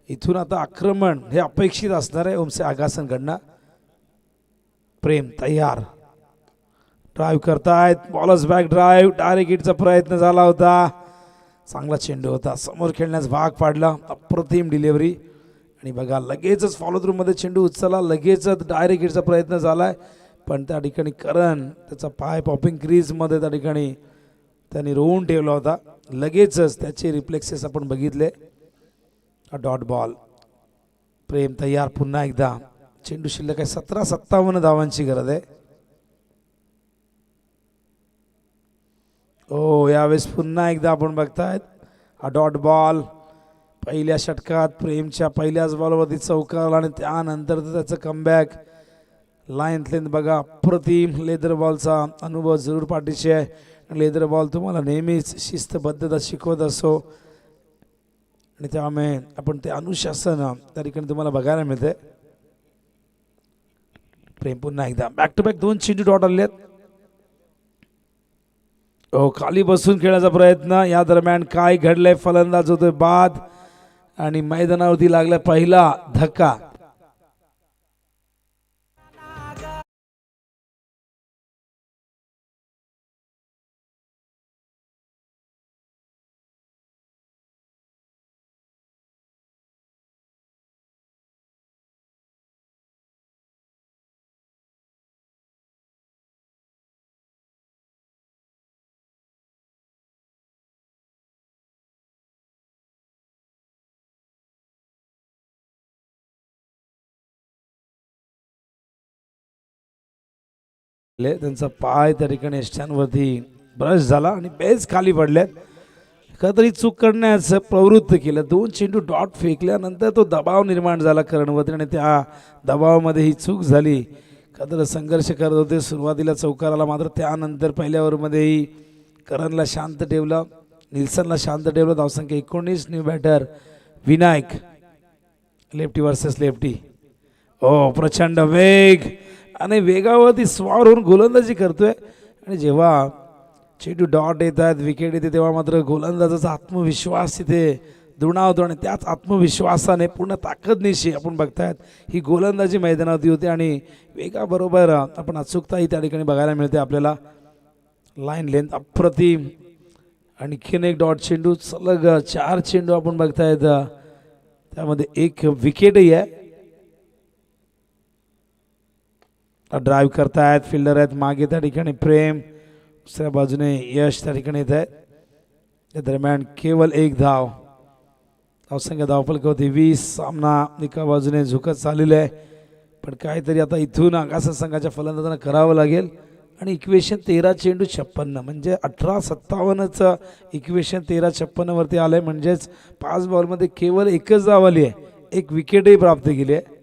[SPEAKER 4] इथून आता आक्रमण हे अपेक्षित असणार आहे ओमसे आगासनकडनं. प्रेम तयार. ड्राईव्ह करतायत. Bowlers back drive. डायरेक्ट हिटचा प्रयत्न झाला होता. चांगला चेंडू होता. समोर खेळण्यास भाग पाडला. अप्रतिम डिलिव्हरी आणि बघा लगेचच फॉलो थ्रूमध्ये चेंडू उचलला. लगेचच डायरेक्ट हिटचा प्रयत्न झालाय, पण त्या ठिकाणी करण त्याचा पाय पॉपिंग क्रीजमध्ये त्या ठिकाणी त्यांनी रोवून ठेवला होता. लगेचच त्याचे रिफ्लेक्सेस आपण बघितले. Dot ball. प्रेम तयार. पुन्हा एकदा चेंडू शिल्लक आहे. 57 धावांची गरज आहे. यावेळेस पुन्हा एकदा आपण बघतायत हा डॉट बॉल. पहिल्या षटकात प्रेमच्या पहिल्याच बॉलवरती चौकार आणि त्यानंतर त्याचं कमबॅक. लाईन लेंथ बघा अप्रतिम. लेदर बॉलचा अनुभव जरूर पाठीशी आहे. लेदर बॉल तुम्हाला नेहमीच शिस्तबद्धता शिकवत असतो आणि त्यामुळे आपण ते अनुशासन त्या ठिकाणी तुम्हाला बघायला मिळते. प्रेम पुन्हा एकदा बॅक टू बॅक 2 चेंडू डॉट आले आहेत. खाली बसून खेळण्याचा प्रयत्न. या दरम्यान काय घडलंय? फलंदाज होतोय बाद आणि मैदानावरती लागला पहिला धक्का. त्यांचा पाय त्या ठिकाणी स्टँडवरती ब्रश झाला आणि बेस खाली पडलेत. कधीतरी चूक करण्यास प्रवृत्त केलं. 2 चेंडू डॉट फेकल्यानंतर तो दबाव निर्माण झाला करणवरती आणि त्या दबावामध्ये ही चूक झाली. कदर संघर्ष करत होते सुरुवातीला चौकाराला, मात्र त्यानंतर पहिल्या ओव्हरमध्येही करणला शांत ठेवलं, निल्सनला शांत ठेवलं. धावसंख्या 19. New batter Vinayak, lefty versus lefty. ओ प्रचंड वेग आणि वेगावरती स्वार होऊन गोलंदाजी करतोय. आणि जेव्हा चेंडू डॉट येतात, विकेट येते, तेव्हा मात्र गोलंदाजाचा आत्मविश्वास तिथे दुणावतो आणि त्याच आत्मविश्वासाने पूर्ण ताकदनिशी आपण बघतायत ही गोलंदाजी मैदानावरती होते आणि वेगाबरोबर आपण अचूकताही त्या ठिकाणी बघायला मिळते आपल्याला. लाईन लेंथ अप्रतिम. आणखीन एक डॉट चेंडू, सलग 4 चेंडू आपण बघतायत, त्यामध्ये 1 विकेटही आहे. ड्राईव्ह करतायत, फिल्डर आहेत मागे त्या ठिकाणी प्रेम, दुसऱ्या बाजूने यश त्या ठिकाणी येत आहेत. त्या दरम्यान केवळ 1 धाव. धावसंख्या धावफलक होती 20. सामना एका बाजूने झुकत चाललेला आहे, पण काहीतरी आता इथून आकाश संघाच्या फलंदाजांना करावं लागेल. आणि इक्वेशन 13 चेंडू 56 म्हणजे 18-57चं इक्वेशन 13-56 वरती आलं आहे. म्हणजेच 5 बॉलमध्ये केवळ 1च धाव आली आहे, 1 विकेटही प्राप्त केली आहे.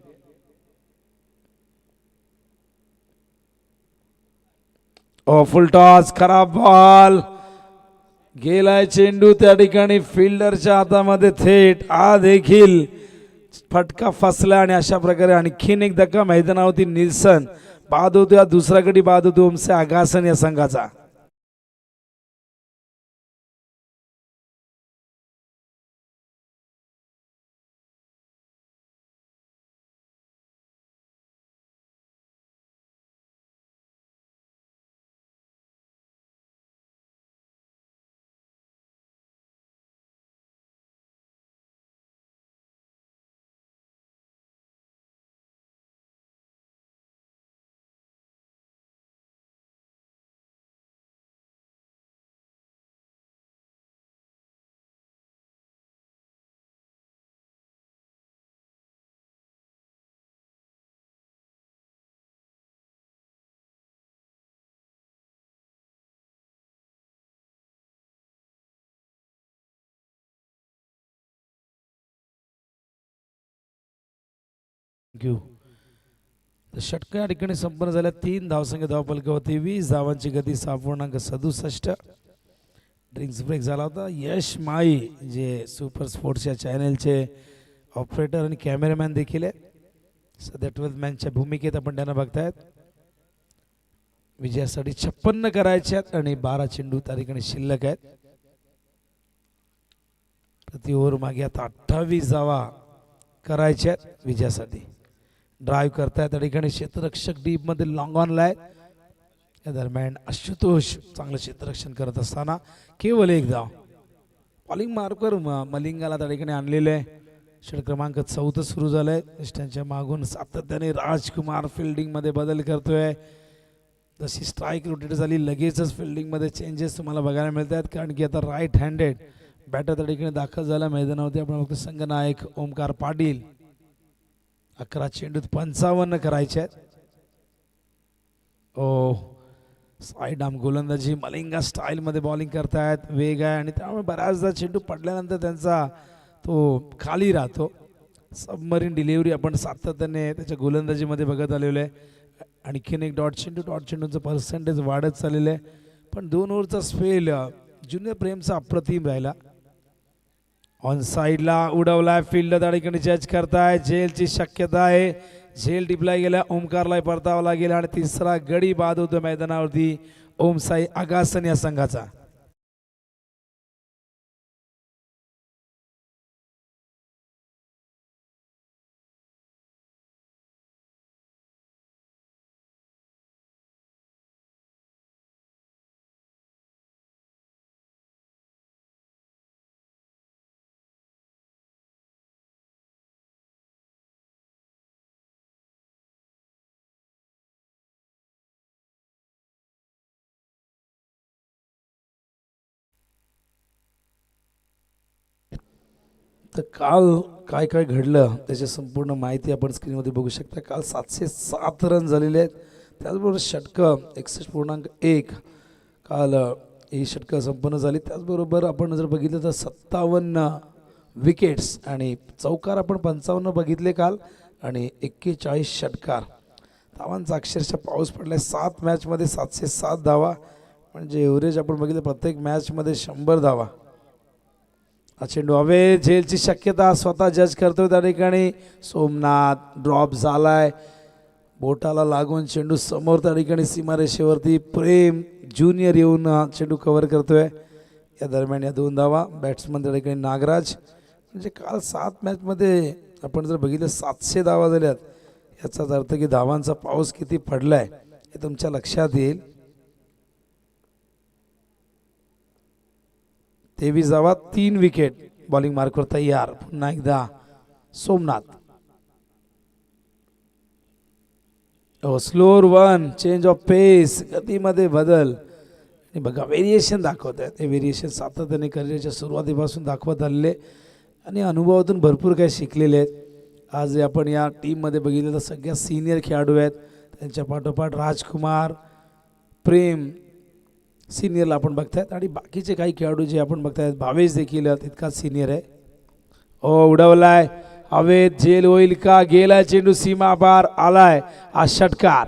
[SPEAKER 4] फुल टॉस, खराब बॉल, गेलाय चेंडू त्या ठिकाणी फिल्डरच्या हातामध्ये थेट. हा देखील फटका फसला आणि अशा प्रकारे आणखीन एक धक्का मैदानावरती. निल्सन बाद होतो, दुसरा गडी बाद होतो ओमसे आगासन या संघाचा. षटका या ठिकाणी संपन्न झाल्या. 3 धावसंख्या धावफलक होती, 20 धावांची गती, 6.67. ड्रिंक्स ब्रेक झाला होता. यश माई जे सुपर स्पोर्ट्स या चॅनलचे ऑपरेटर आणि कॅमेरामॅन देखील आहे, सध्या 12th मॅनच्या भूमिकेत आपण त्यांना बघतायत. विजयासाठी 56 करायचे आहेत आणि 12 चेंडू त्या ठिकाणी शिल्लक आहेत. प्रति ओव्हर मागे आता 28 धावा करायच्या आहेत विजयासाठी. ड्राईव्ह करतायत त्या ठिकाणी क्षेत्ररक्षक डीप मध्ये लॉंग ऑनला आहे. या दरम्यान आशुतोष चांगलं क्षेत्ररक्षण करत असताना केवळ 1 धाव. बॉलिंग मार्कर मलिंगाला त्या ठिकाणी आणलेलं आहे. षटक क्रमांक 14 सुरू झालंय. त्यांच्या मागून सातत्याने राजकुमार फिल्डिंग मध्ये बदल करतोय. जशी स्ट्राईक रोटेट झाली लगेचच फिल्डिंग मध्ये चेंजेस तुम्हाला बघायला मिळत आहेत, कारण की आता राईट हँडेड बॅटर त्या ठिकाणी दाखल झाला मैदानावरती. आपण बघतो संघनायक ओमकार पाटील. 11 चेंडूत 55 करायचे आहेत. साईड आर्म गोलंदाजी मलिंगा स्टाईल मध्ये बॉलिंग करतायत. वेग आहे आणि त्यामुळे बऱ्याचदा चेंडू पडल्यानंतर त्यांचा तो खाली राहतो. सबमरीन डिलिव्हरी आपण सातत्याने त्याच्या गोलंदाजीमध्ये बघत आलेलो आहे. आणखीन एक डॉट चेंडूचं पर्सेंटेज वाढत चाललेलं आहे, पण 2 ओव्हरचा स्पेल ज्युनियर प्रेमचा अप्रतिम राहिला. ऑन साईडला उडवलाय, फील्ड त्या ठिकाणी जज करताय. झेलची शक्यता आहे, झेल टिपला गेला, ओमकारला परतावा लागेल आणि तिसरा गडी बाद होतो मैदानावरती ओमसाई आगासन या संघाचा. तर काल काय काय घडलं त्याची संपूर्ण माहिती आपण स्क्रीनमध्ये बघू शकता. काल 707 रन झालेले आहेत. त्याचबरोबर षटकं 61.1. काल ही षटकं संपन्न झाली. त्याचबरोबर आपण जर बघितलं तर 57 विकेट्स आणि चौकार आपण 55 बघितले काल आणि 41 षटकार. धावांचा अक्षरशः पाऊस पडलाय. 7 मॅचमध्ये 707 धावा, म्हणजे एव्हरेज आपण बघितलं प्रत्येक मॅचमध्ये 100 धावा. हा चेंडू हवे, झेलची शक्यता स्वतः जज करतोय त्या ठिकाणी. सोमनाथ ड्रॉप झालाय, बोटाला लागून चेंडू समोर त्या ठिकाणी सीमारेषेवरती. प्रेम ज्युनियर येऊन हा चेंडू कव्हर करतोय. या दरम्यान या 2 धावा. बॅट्समन त्या ठिकाणी नागराज. म्हणजे काल 7 मॅचमध्ये आपण जर बघितलं 700 धावा झाल्यात. याचाच अर्थ की धावांचा पाऊस किती पडलाय हे तुमच्या लक्षात येईल. 23 धावा, 3 विकेट. बॉलिंग मार्कवर तयार. पुन्हा एकदा सोमनाथ. स्लोअर 1, चेंज ऑफ पेस, गतीमध्ये बदल. आणि बघा व्हेरिएशन दाखवत आहेत. हे व्हेरिएशन सातत्याने करिअरच्या सुरुवातीपासून दाखवत आलेले आणि अनुभवातून भरपूर काही शिकलेले आहेत. आज आपण या टीममध्ये बघितलं तर सगळ्या सिनियर खेळाडू आहेत. त्यांच्या पाठोपाठ राजकुमार, प्रेम सिनियरला आपण बघतायत आणि बाकीचे काही खेळाडू जे आपण बघतायत. भावेश देखील तितकाच सिनियर आहे. उडवलाय हवेत, झेल होईल का? गेला चेंडू सीमा पार, आलाय हा षटकार.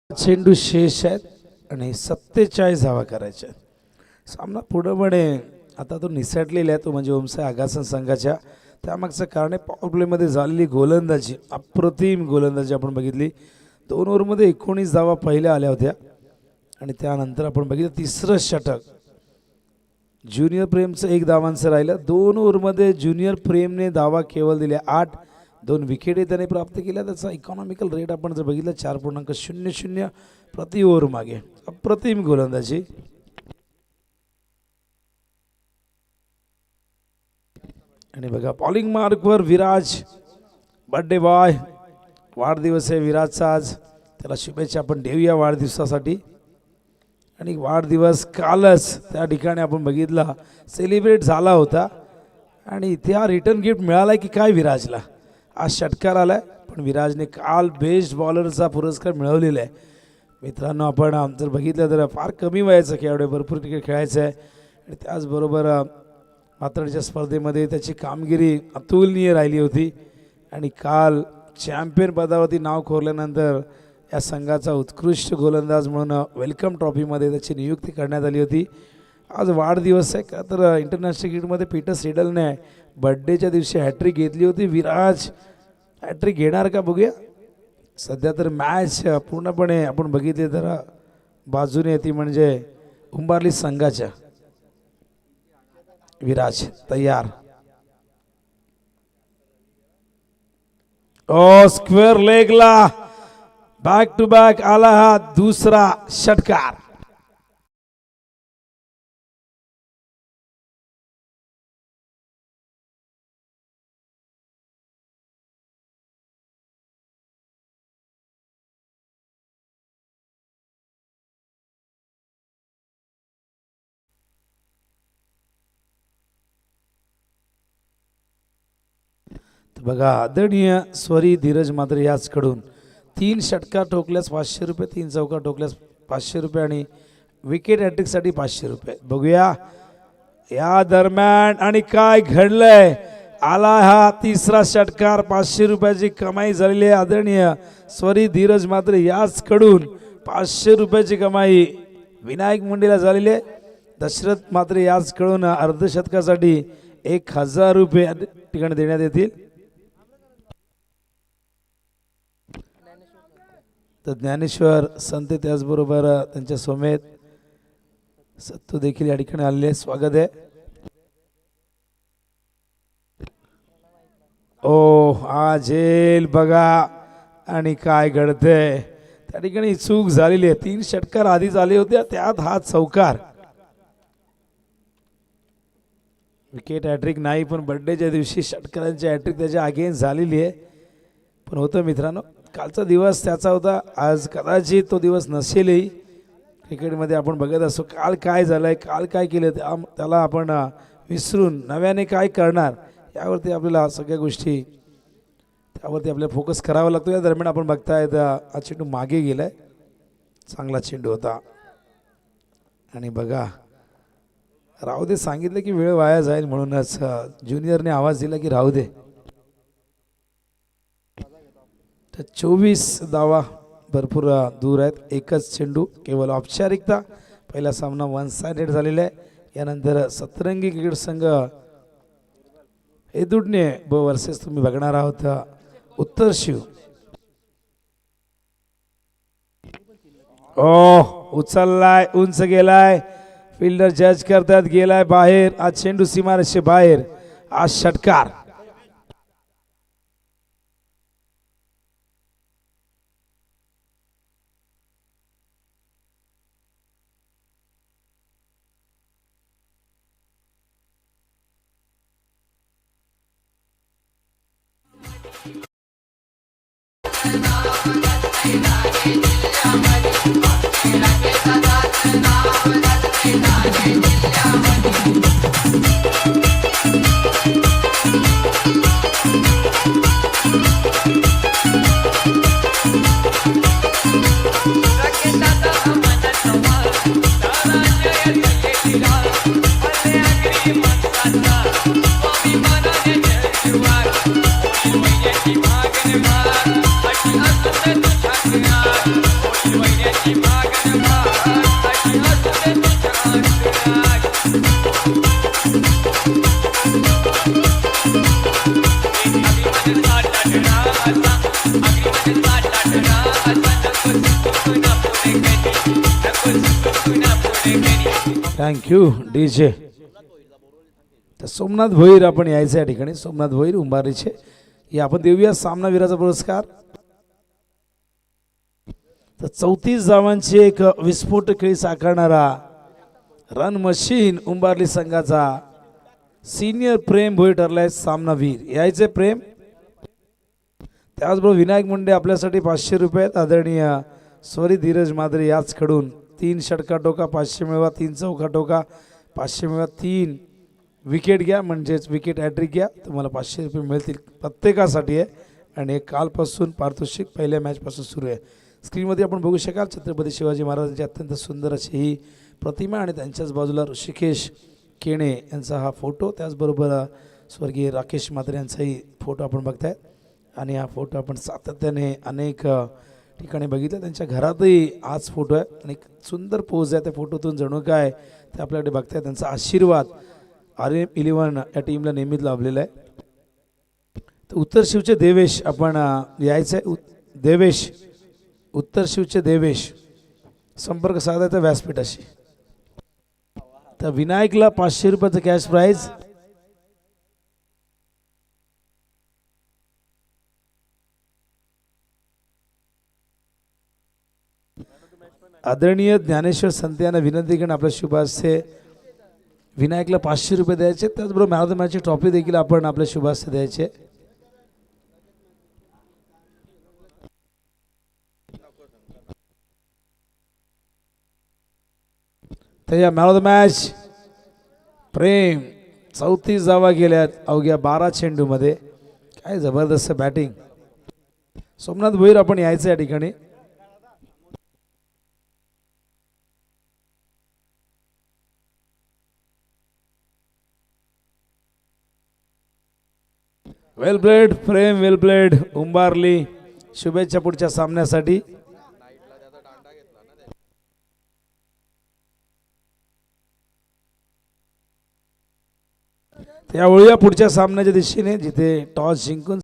[SPEAKER 4] चेंडू शेष आहेत आणि 47 धावा करायच्या आहेत. सामना पुढं म्हणे आता तो निसटलेला आहे. तो म्हणजे ओमसाई आगासन संघाच्या. त्यामागचं कारण आहे पॉवर प्लेमध्ये झालेली गोलंदाजी. अप्रतिम गोलंदाजी आपण बघितली. 2 ओव्हरमध्ये 19 धावा पहिल्या आल्या होत्या आणि त्यानंतर आपण बघितलं तिसरं षटक. ज्युनियर प्रेमचं 1 धावांचं राहिलं. 2 ओव्हरमध्ये ज्युनियर प्रेमने धावा केवळ दिल्या 8. 2 विकेटही त्याने प्राप्त केल्या. त्याचा इकॉनॉमिकल रेट आपण जर बघितलं 4.00 प्रति ओव्हर मागे. अप्रतिम गोलंदाजी. आणि बघा बॉलिंग मार्कवर विराज, बर्थडे बॉय. वाढदिवस आहे विराजचा आज. त्याला शुभेच्छा आपण देऊया वाढदिवसासाठी. आणि वाढदिवस कालच त्या ठिकाणी आपण बघितला सेलिब्रेट झाला होता आणि इथे हा रिटर्न गिफ्ट मिळाला की काय विराजला. आज षटकार आलाय पण विराजने काल बेस्ट बॉलरचा पुरस्कार मिळवलेला आहे. मित्रांनो आपण जर बघितलं तर फार कमी वयाचा खेळाडू, भरपूर क्रिकेट खेळायचं आहे आणि त्याचबरोबर मात्राच्या स्पर्धेमध्ये त्याची कामगिरी अतुलनीय राहिली होती आणि काल चॅम्पियन पदावरती नाव कोरल्यानंतर या संघाचा उत्कृष्ट गोलंदाज म्हणून वेलकम ट्रॉफीमध्ये त्याची नियुक्ती करण्यात आली होती. आज वाढदिवस आहे का तर इंटरनॅशनल क्रिकेटमध्ये पीटर सिडलने बर्थडेच्या दिवशी हॅट्रिक घेतली होती. विराज हॅट्रिक घेणार का बघूया. सध्या तर मॅच पूर्णपणे आपण बघितली तर बाजूने येते म्हणजे उंबारली संघाच्या. विराज तयार. स्क्वेअर लेगला बॅक टू बॅक आला हा दुसरा षटकार. बघा आदरणीय स्वरी धीरज मात्र याचकडून 3 षटकार ठोकल्यास 500 रुपये, 3 चौकार ठोकल्यास 500 रुपये आणि विकेट हॅट्रिकसाठी 500 रुपये. बघूया या दरम्यान आणि काय घडलंय. आला हा तिसरा षटकार. 500 रुपयाची कमाई झालेली आहे. आदरणीय स्वरी धीरज मात्र याचकडून 500 रुपयाची कमाई विनायक मुंडेला झालेली आहे. दशरथ मात्र याचकडून अर्धशतकासाठी 1000 रुपये ठिकाणी देण्यात येतील. तर ज्ञानेश्वर संत त्याचबरोबर त्यांच्या समेत सत्तू देखील या ठिकाणी आलेले आहे. स्वागत आहे. ओ हा झेल बघा आणि काय घडतंय त्या ठिकाणी. चूक झालेली आहे. 3 षटकार आधीच आले होते, त्यात हा चौकार. विकेट हॅट्रिक नाही, पण बर्थडेच्या दिवशी षटकारांची हॅट्रिक त्याच्या अगेन्स्ट झालेली आहे. पण होतं मित्रांनो, कालचा दिवस त्याचा होता, आज कदाचित तो दिवस नसेलही. क्रिकेटमध्ये आपण बघत असतो काल काय झालंय, काल काय केलं, त्याला आपण विसरून नव्याने काय करणार यावरती आपल्याला सगळ्या गोष्टी त्यावरती आपल्याला फोकस करावा लागतो. या दरम्यान आपण बघताय हा चेंडू मागे गेलाय. चांगला चेंडू होता आणि बघा राहू दे सांगितलं की वेळ वाया जाईल, म्हणूनच ज्युनियरने आवाज दिला की राहू दे. तर 24 धावा भरपूर दूर आहेत. एकच चेंडू, केवळ औपचारिकता. पहिला सामना 1 साइडेड झालेला आहे. यानंतर सतरंगी क्रिकेट संघ एदुडणे ब वर्सेस तुम्ही बघणार आहोत उत्तर शिव. उचललाय, उंच गेलाय, फिल्डर जज करतात, गेलाय बाहेर. आज चेंडू सीमारेषे बाहेर. आज षटकार. Thank you DJ. तर सोमनाथ भोईर आपण यायचं या ठिकाणी. सोमनाथ भोईर उंबारीचे हे आपण देऊया सामनावीराचा पुरस्कार. तर 34 धावांची एक विस्फोट खेळी साकारणारा रन मशीन उंबारली संघाचा सिनियर प्रेम भोईर ठरलाय सामनावीर. यायचे प्रेम. त्याचबरोबर विनायक मुंडे आपल्यासाठी 500 रुपये. आदरणीय स्वरी धीरज मादरे याचकडून 3 षटकार टोका 500 मिळवा, 3 चौका टोका 500 मिळवा, 3 विकेट घ्या म्हणजेच विकेट हॅट्रिक घ्या, तुम्हाला 500 रुपये मिळतील प्रत्येकासाठी आहे. आणि कालपासून पारितोषिक पहिल्या मॅचपासून सुरू आहे. स्क्रीनमध्ये आपण बघू शकाल छत्रपती शिवाजी महाराजांची अत्यंत सुंदर अशी ही प्रतिमा आणि त्यांच्याच बाजूला ऋषिकेश केणे यांचा हा फोटो, त्याचबरोबर स्वर्गीय राकेश मात्रे यांचाही फोटो आपण बघताय. आणि हा फोटो आपण सातत्याने अनेक ठिकाणी बघितलं. त्यांच्या घरातही हाच फोटो आहे आणि सुंदर पोज आहे त्या फोटोतून. जणू काय ते आपल्याकडे बघताय. त्यांचा आशीर्वाद RM11 या टीमला नेहमीच लाभलेला आहे. तर उत्तर शिवचे देवेश आपण यायचं आहे. देवेश, उत्तर शिवचे देवेश संपर्क साधायचा व्यासपीठाशी. तर विनायकला 500 रुपयाचं कॅश प्राईज. आदरणीय ज्ञानेश्वर संत यांना विनंती करून आपल्या शुभास्ते विनायकला 500 रुपये द्यायचे. त्याचबरोबर मॅन ऑफ द मॅचची ट्रॉफी देखील आपण आपल्या शुभास्ते द्यायचे. तर या मॅन ऑफ द मॅच प्रेम 34 धावा गेल्यात अवघ्या 12 चेंडूमध्ये. काय जबरदस्त बॅटिंग. सोमनाथ भोईर आपण यायचं या ठिकाणी. वेल प्लेड प्रेम, वेल प्लेड उंबारली. शुभेच्छा पुढच्या सामन्यासाठी. त्यावेळी पुढच्या सामन्याच्या दिशेने जिथे टॉस जिंकून